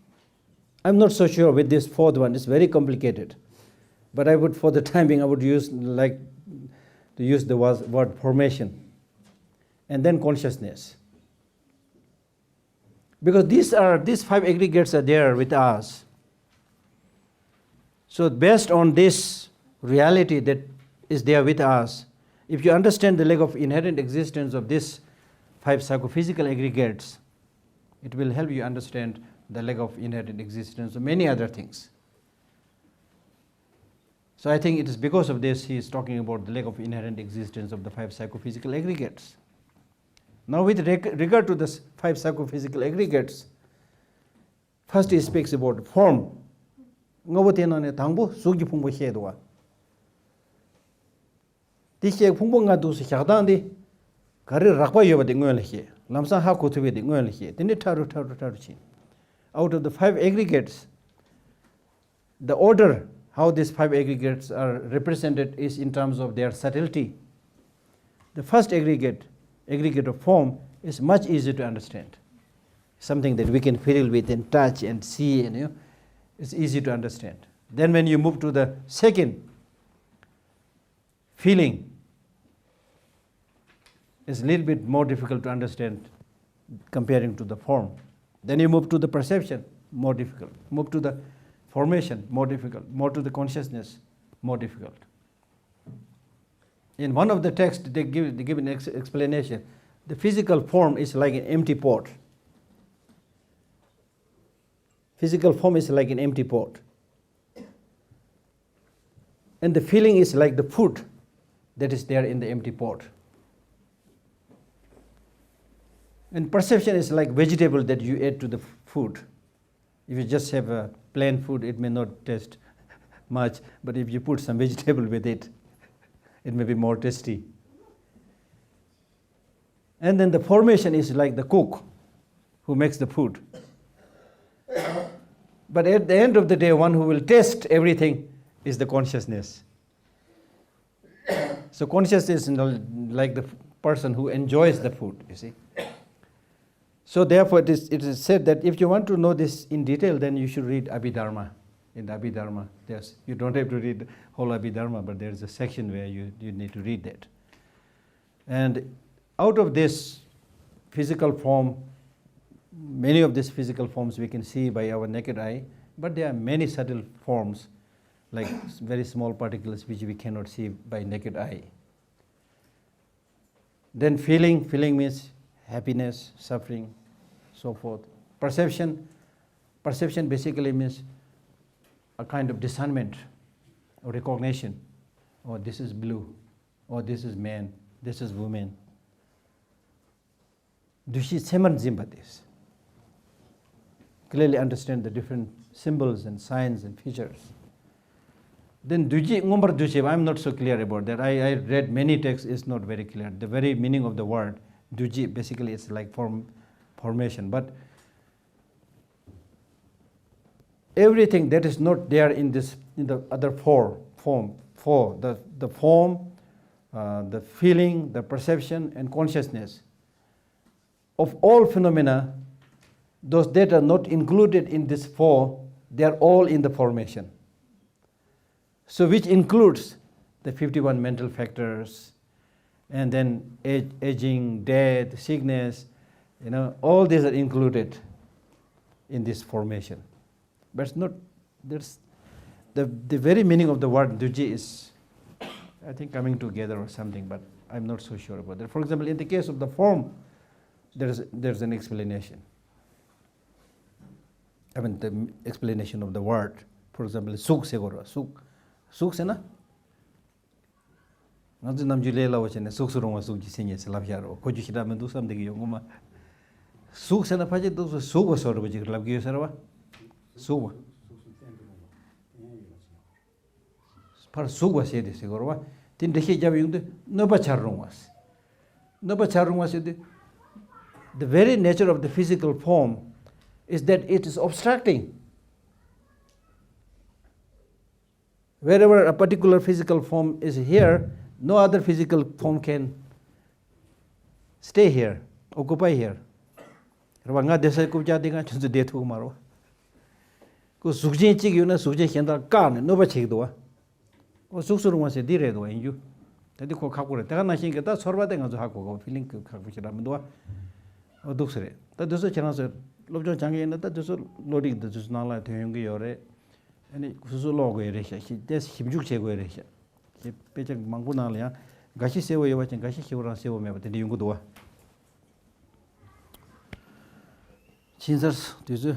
I'm not so sure with this fourth one. It's very complicated. But I would, for the time being, I would use the word formation. And then consciousness. Because these five aggregates are there with us. So based on this reality that is there with us, if you understand the leg of inherent existence of these five psychophysical aggregates, it will help you understand the leg of inherent existence of many other things. So I think it is because of this he is talking about the leg of inherent existence of the five psychophysical aggregates. Now with regard to the five psychophysical aggregates, first he speaks about form. Ngawatena tangbo sugi phungbo hedwa. Tishe phungbo nga du se chagdandi kari rakba yoba de ngoyal he. Lamsa ha kotube de ngoyal he. Tini taru chi. Out of the five aggregates, the order how these five aggregates are represented is in terms of their subtlety. The first aggregate of form, is much easier to understand. Something that we can feel with and touch and see, and it's easy to understand. Then when you move to the second, feeling, it's a little bit more difficult to understand comparing to the form. Then you move to the perception, more difficult. Move to the formation, more difficult. More to the consciousness, more difficult. In one of the texts, they give an explanation. The physical form is like an empty pot. Physical form is like an empty pot. And the feeling is like the food that is there in the empty pot. And perception is like vegetable that you add to the food. If you just have a plain food, it may not taste much, but if you put some vegetable with it, it may be more tasty. And then the formation is like the cook who makes the food. But at the end of the day, one who will taste everything is the consciousness. So consciousness is like the person who enjoys the food, you see. So therefore it is said that if you want to know this in detail, then you should read Abhidharma. In the Abhidharma, you don't have to read the whole Abhidharma, but there's a section where you need to read that. And out of this physical form, many of these physical forms we can see by our naked eye, but there are many subtle forms, like very small particles which we cannot see by naked eye. Then feeling means happiness, suffering, so forth. Perception basically means a kind of discernment or recognition. Oh, this is blue. Oh, this is man. This is woman. Dushi seman zimbatis. Clearly understand the different symbols and signs and features. Then duji ngombar dushi, I'm not so clear about that. I read many texts, it's not very clear. The very meaning of the word Duji, basically it's like formation. But everything that is not there in the other four, the form, the feeling, the perception, and consciousness, of all phenomena, those that are not included in this four, they are all in the formation. So which includes the 51 mental factors, and then aging, death, sickness, all these are included in this formation. But it's not, there's the very meaning of the word duji is, I think, coming together or something, but I'm not so sure about that. For example, in the case of the form, there's an explanation. I mean, the explanation of the word. For example, suk segoro, suk se na? Nanti namjule la wachene suk surong suk jisenye selapjaro. Koju kita mendu samde ki yongoma. Suk se na paje tu suk wasoro bajik labgiyo sarwa. Suk. Par suk wase de segoro. Tin dekhe jabi yungde no bacharong was. No bacharong was the very nature of the physical form is that it is obstructing. Wherever a particular physical form is here, no other physical form can stay here, occupy here. Rwanga desa kubja dinga chunzu detu maro. Ko sukjin chig yuna sukjin hendal kan no ba chig doa. O suksuruma se dire doa inju. Tadi ko khakure ta na shin ta sorba de ngazo hakko ko feeling khakku chira mdoa. O duksre. Ta doso chana se lobjo jange na ta doso loading the just na la theyong ge yore. Ani kusu logo yere sha. Des himjuk chego yere sha. Ke pechak mangbu na la gashi sewo yo wachen gashi hiwran sewo me ba de yungu doa. Chinzars dizu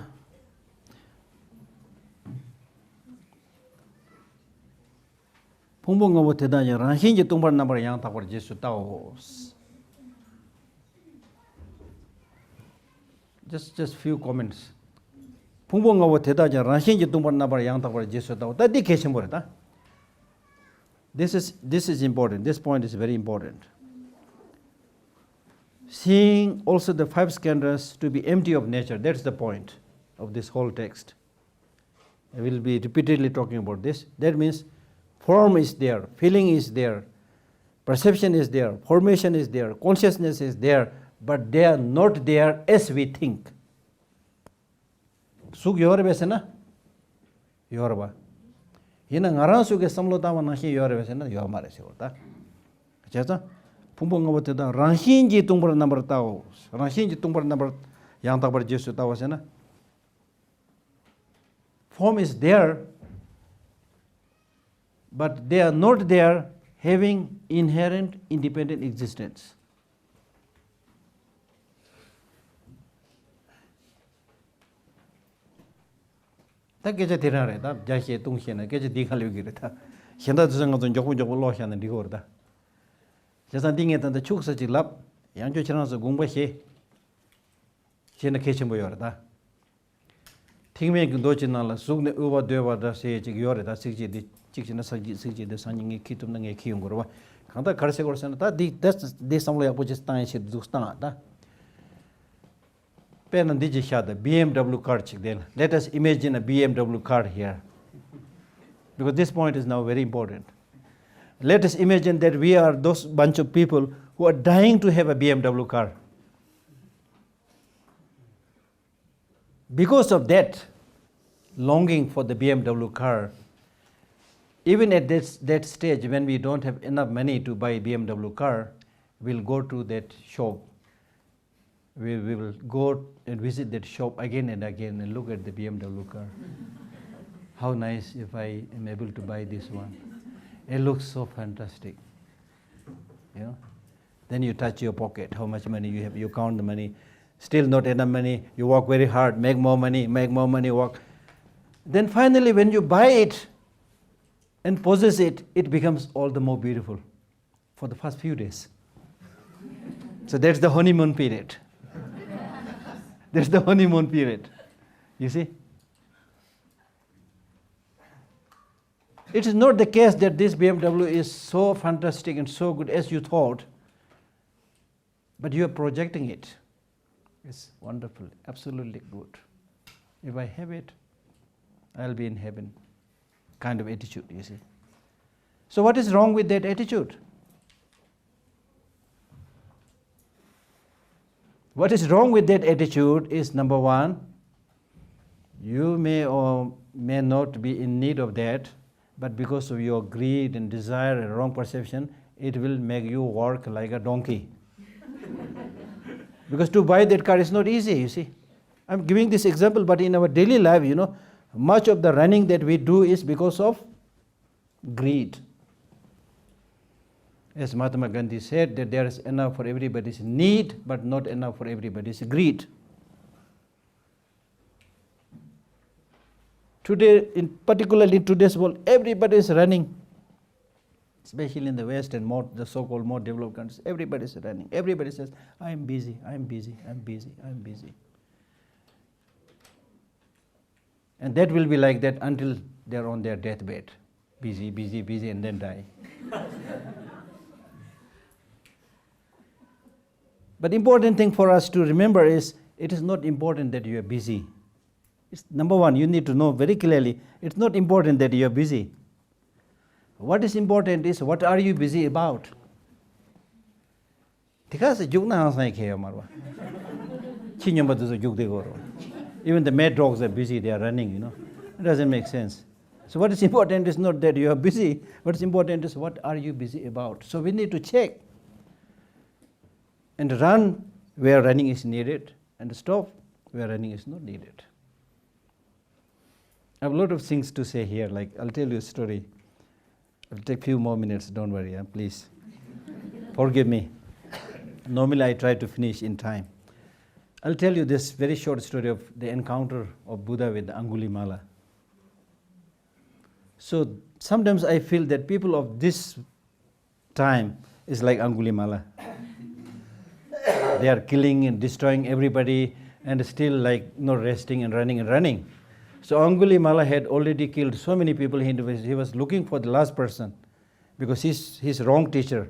Pungbo ngabo tedanya ranshinji tungbar nambar yang takwar jesu taos. Just few comments. Pungbo ngabo tedanya ranshinji tungbar nambar yang takwar jesu taos. Tadi keshembore ta. This is important. This point is very important. Seeing also the five skandhas to be empty of nature. That's the point of this whole text. I will be repeatedly talking about this. That means form is there, feeling is there, perception is there, formation is there, consciousness is there, but they are not there as we think. Suk yorbe se na? Yorba. Hina ngaran suke samlo tawa nashi yorbe se na yormare se orta. Chesa? Pumbo ngabote da ranshinji tungbar number tao. Ranshinji tungbar number yang takbar jesu tawa se na. Form is there, but they are not there having inherent independent existence. Ta keja tirare ta jahe tunghe na keja dikhali gire ta. Henda tsanga ton joku lo hyan di gor ta. Jasan dinge ta chuk sa chi lap yang jo chana sa gungba he. Chena kechen bo yor ta. Thingme gu do china la sugne uwa dewa da se chi yor ta sikji di chikchina sikji de sanyi kitum na nge khiyung gorwa. Kanta karse gor sana ta di samlo yak poches ta shi dustana ta. Pen diji shada BMW car chik den. Let us imagine a BMW car here. Because this point is now very important. Let us imagine that we are those bunch of people who are dying to have a BMW car. Because of that longing for the BMW car, even at that stage when we don't have enough money to buy a BMW car, we'll go to that shop. We will go and visit that shop again and again and look at the BMW car. How nice if I am able to buy this one. It looks so fantastic. Then you touch your pocket, how much money you have, you count the money. Still not enough money, you work very hard, make more money, work. Then finally when you buy it and possess it, it becomes all the more beautiful for the first few days. So that's the honeymoon period. That's the honeymoon period. You see? It is not the case that this BMW is so fantastic and so good as you thought. but you are projecting it. It's wonderful, absolutely good. If I have it, I'll be in heaven. Kind of attitude, you see. So what is wrong with that attitude? What is wrong with that attitude is, number one, you may or may not be in need of that, but because of your greed and desire and wrong perception, it will make you work like a donkey. Because to buy that car is not easy, you see. I'm giving this example, but in our daily life, much of the running that we do is because of greed. As Mahatma Gandhi said, that there is enough for everybody's need, but not enough for everybody's greed. Today, particularly in today's world, everybody is running. Especially in the West and the so-called more developed countries, everybody is running. Everybody says, I'm busy, I'm busy, I'm busy, I'm busy. And that will be like that until they're on their deathbed. Busy, busy, busy, and then die. But important thing for us to remember is, it is not important that you are busy. Number one, you need to know very clearly, it's not important that you are busy. What is important is, what are you busy about? Even the mad dogs are busy, they are running, It doesn't make sense. So what is important is not that you are busy, what is important is, what are you busy about? So we need to check and run where running is needed and stop where running is not needed. I have a lot of things to say here, like I'll tell you a story. It'll take a few more minutes, don't worry, please. Forgive me. Normally I try to finish in time. I'll tell you this very short story of the encounter of Buddha with Angulimala. So sometimes I feel that people of this time is like Angulimala. They are killing and destroying everybody and still not resting and running and running. So Angulimala had already killed so many people, he was looking for the last person because he's his wrong teacher.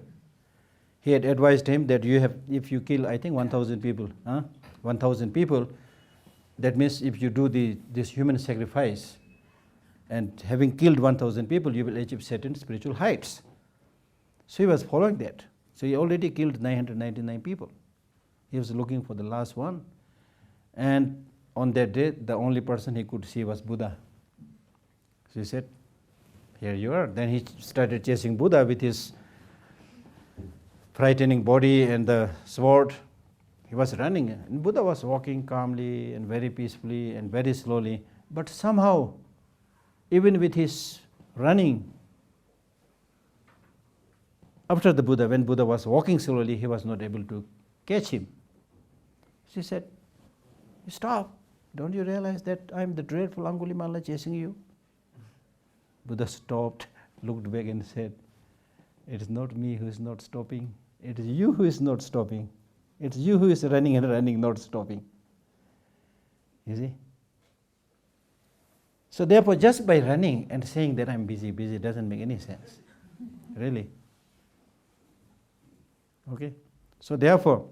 He had advised him that if you kill, I think 1,000 people, 1,000 people, that means if you do this human sacrifice and having killed 1,000 people, you will achieve certain spiritual heights. So he was following that. So he already killed 999 people. He was looking for the last one. And on that day, the only person he could see was Buddha. So he said, here you are. Then he started chasing Buddha with his frightening body and the sword. He was running. And Buddha was walking calmly and very peacefully and very slowly. But somehow, even with his running, when Buddha was walking slowly, he was not able to catch him. She said, stop. Don't you realize that I'm the dreadful Angulimala chasing you? Buddha stopped, looked back and said, it is not me who is not stopping. It is you who is not stopping. It's you who is running and running, not stopping. You see? So therefore, just by running and saying that I'm busy doesn't make any sense. Really. Okay? So therefore,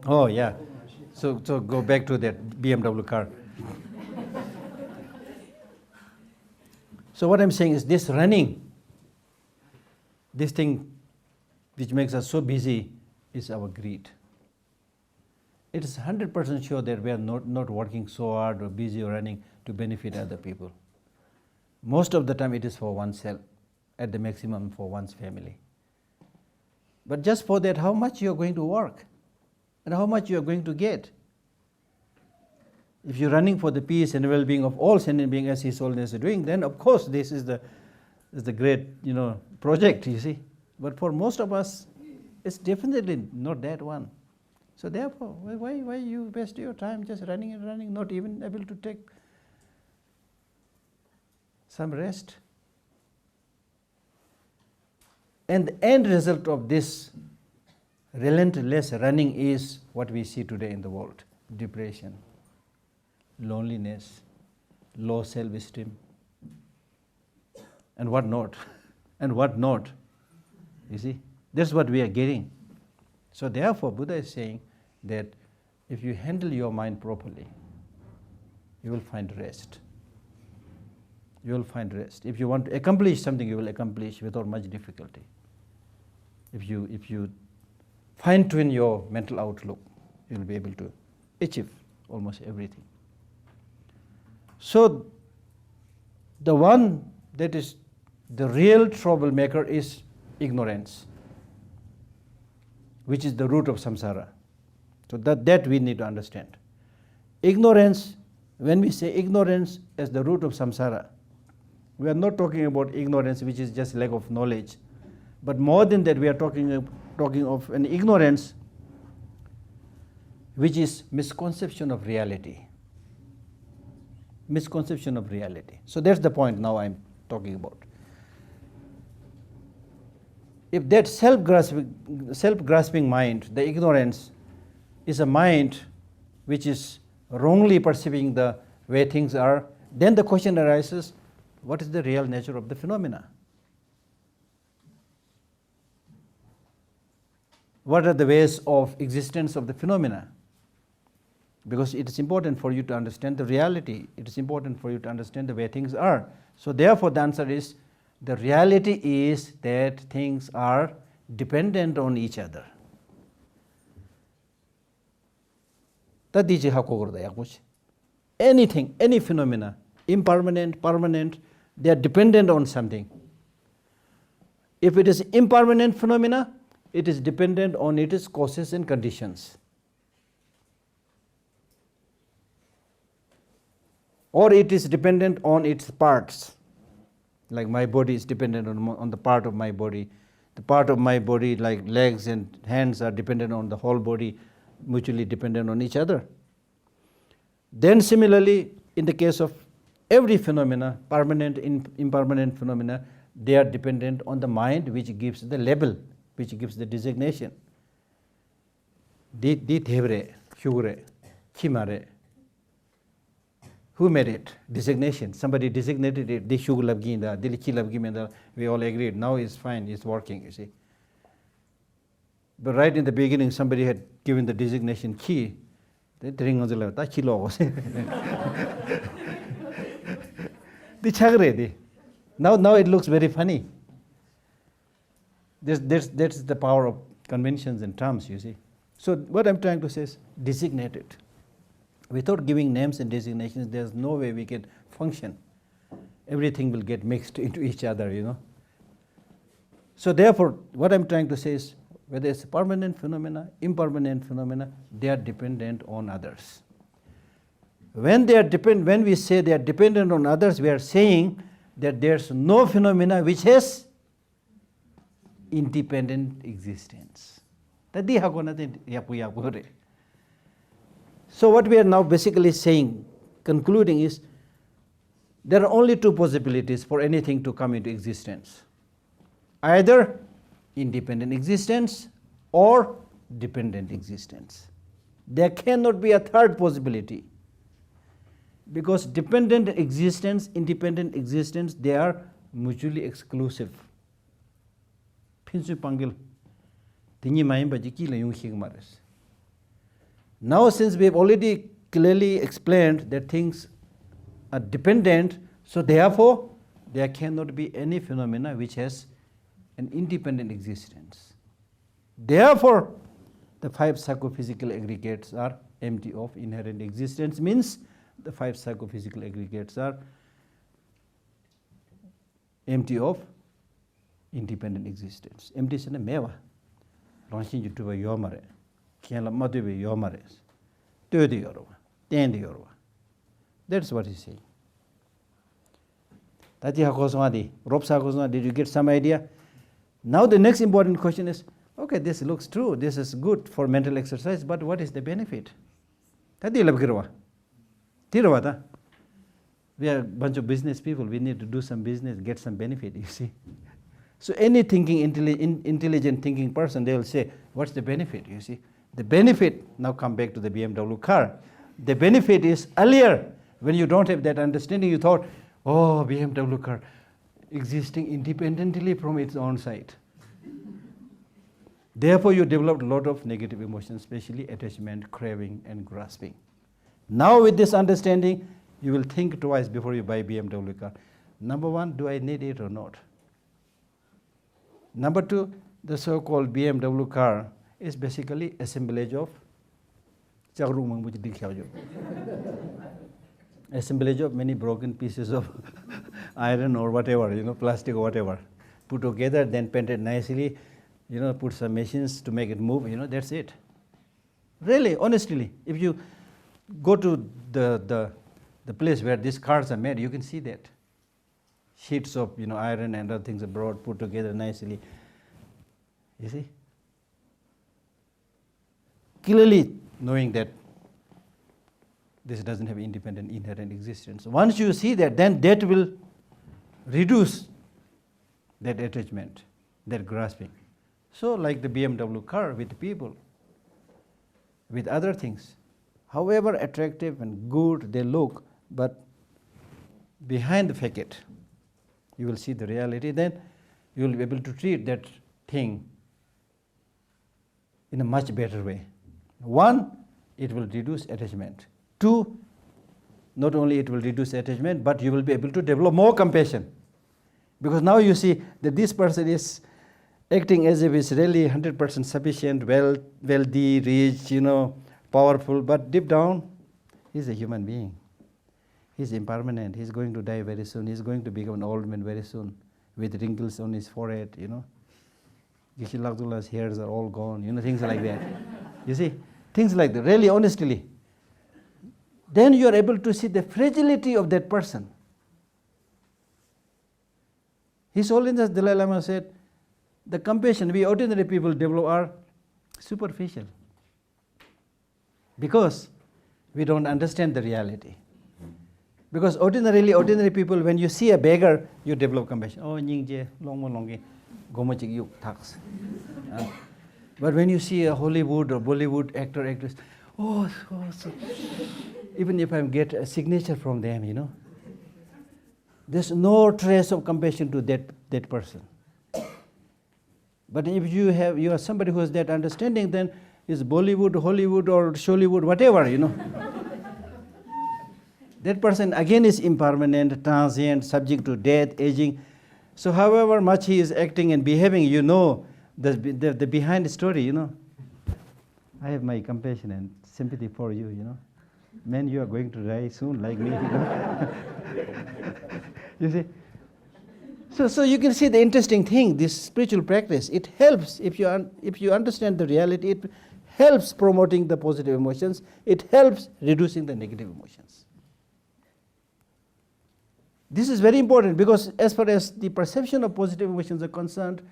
oh yeah, so go back to that BMW car. So what I'm saying is, this running, this thing which makes us so busy, is our greed. It is 100% sure that we are not working so hard or busy or running to benefit other people. Most of the time it is for oneself, at the maximum for one's family. But just for that, how much you are going to work and how much you are going to get. If you're running for the peace and well-being of all sentient beings, as His Holiness is doing, then of course this is the great project, you see. But for most of us, it's definitely not that one. So therefore, why you waste your time just running and running, not even able to take some rest? And the end result of this relentless running is what we see today in the world: depression, loneliness, low self-esteem, and what not, and what not. You see, that's what we are getting. So therefore, Buddha is saying that if you handle your mind properly, you will find rest. You will find rest. If you want to accomplish something, you will accomplish without much difficulty. If you fine-tune your mental outlook, you will be able to achieve almost everything. So the one that is the real troublemaker is ignorance, which is the root of samsara. So that we need to understand. Ignorance, when we say ignorance as the root of samsara, we are not talking about ignorance which is just lack of knowledge, but more than that we are talking of an ignorance which is misconception of reality. Misconception of reality. So that's the point now I'm talking about. If that self-grasping mind, the ignorance, is a mind which is wrongly perceiving the way things are, then the question arises, what is the real nature of the phenomena? What are the ways of existence of the phenomena? Because it is important for you to understand the reality. It is important for you to understand the way things are. So therefore the answer is, the reality is that things are dependent on each other. Anything, any phenomena, impermanent, permanent, they are dependent on something. If it is impermanent phenomena, it is dependent on its causes and conditions. Or it is dependent on its parts. Like my body is dependent on the part of my body. The part of my body, like legs and hands, are dependent on the whole body, mutually dependent on each other. Then similarly, in the case of every phenomena, permanent, impermanent phenomena, they are dependent on the mind, which gives the label, which gives the designation. Di thevre, hyugre, chimare. Who made it? Designation. Somebody designated it. Di hyug labginda, di chi labgimenda. We all agreed. Now it's fine. It's working. You see. But right in the beginning, somebody had given the designation chi. Now it looks very funny. That's the power of conventions and terms, you see. So what I'm trying to say is designate it. Without giving names and designations, there's no way we can function. Everything will get mixed into each other, you know. So therefore, what I'm trying to say is, whether it's permanent phenomena, impermanent phenomena, they are dependent on others. When we say they are dependent on others, we are saying that there's no phenomena which has independent existence. So what we are now basically saying, concluding, is there are only two possibilities for anything to come into existence. Either independent existence or dependent existence. There cannot be a third possibility. Because dependent existence, independent existence, they are mutually exclusive. Now since we have already clearly explained that things are dependent, so therefore there cannot be any phenomena which has an independent existence. Therefore, the five psychophysical aggregates are empty of inherent existence, means the five psychophysical aggregates are empty of independent existence. Empty is a meva. Launching you to a yomare. Can't let mother be yomares. 30 euro. 10 euro. That's what he's saying. Did you get some idea? Now the next important question is, okay, this looks true, this is good for mental exercise, but what is the benefit? We are a bunch of business people, we need to do some business, get some benefit, you see. So any intelligent thinking person, they will say, what's the benefit, you see? The benefit, now come back to the BMW car, the benefit is earlier, When you don't have that understanding, you thought, oh, BMW car existing independently from its own side. Therefore, you developed a lot of negative emotions, especially attachment, craving, and grasping. Now, with this understanding, you will think twice before you buy BMW car. Number one, do I need it or not? Number two, the so-called BMW car is basically assemblage of assemblage of many broken pieces of iron or whatever, plastic or whatever, put together, then painted nicely, put some machines to make it move, that's it. Really, honestly, if you go to the place where these cars are made, you can see that. Sheets of, iron and other things are brought, put together nicely. You see? Clearly knowing that this doesn't have independent inherent existence. Once you see that, then that will reduce that attachment, that grasping. So like the BMW car with people, with other things, however attractive and good they look, but behind the facade, you will see the reality, then you will be able to treat that thing in a much better way. One, it will reduce attachment. Two, not only it will reduce attachment, but you will be able to develop more compassion. Because now you see that this person is acting as if he's really 100% sufficient, wealthy, rich, powerful, but deep down, he's a human being. He's impermanent. He's going to die very soon. He's going to become an old man very soon with wrinkles on his forehead, Geshe Lhakdor's hairs are all gone, things like that. You see, things like that, really honestly. Then you are able to see the fragility of that person. His Holiness Dalai Lama said, the compassion we ordinary people develop are superficial. Because we don't understand the reality. Because ordinary people, when you see a beggar, you develop compassion. Oh, nyingje, longi, gomachik yuk tax. But when you see a Hollywood or Bollywood actor, actress, so even if I get a signature from them, there's no trace of compassion to that person. But if you are somebody who has that understanding, then it's Bollywood, Hollywood, or Shollywood, whatever, That person again is impermanent, transient, subject to death, aging. So however much he is acting and behaving, the behind story, I have my compassion and sympathy for you, Man, you are going to die soon like me, You see? So you can see the interesting thing, this spiritual practice, it helps if you understand the reality, it helps promoting the positive emotions, it helps reducing the negative emotions. This is very important because as far as the perception of positive emotions are concerned,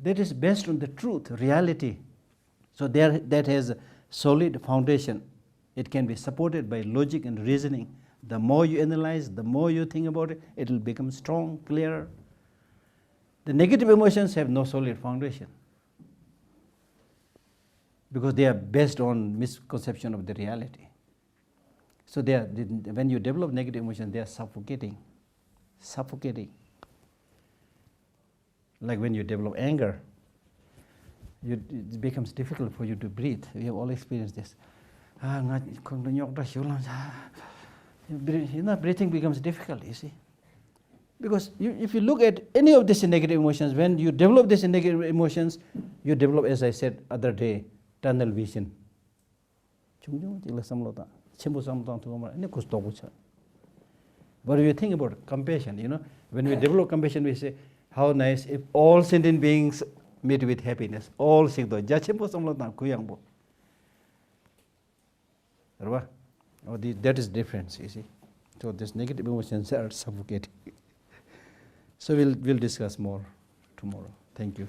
that is based on the truth, reality. So that has a solid foundation. It can be supported by logic and reasoning. The more you analyze, the more you think about it, it will become strong, clear. The negative emotions have no solid foundation because they are based on misconception of the reality. So when you develop negative emotions, they are suffocating. Like when you develop anger, it becomes difficult for you to breathe. We have all experienced this. Breathing becomes difficult, you see. Because if you look at any of these negative emotions, when you develop these negative emotions, you develop, as I said other day, tunnel vision. But if you think about compassion, when we develop compassion, we say, how nice if all sentient beings meet with happiness. All sigdo. That is difference, you see. So these negative emotions are suffocating. So we'll discuss more tomorrow. Thank you.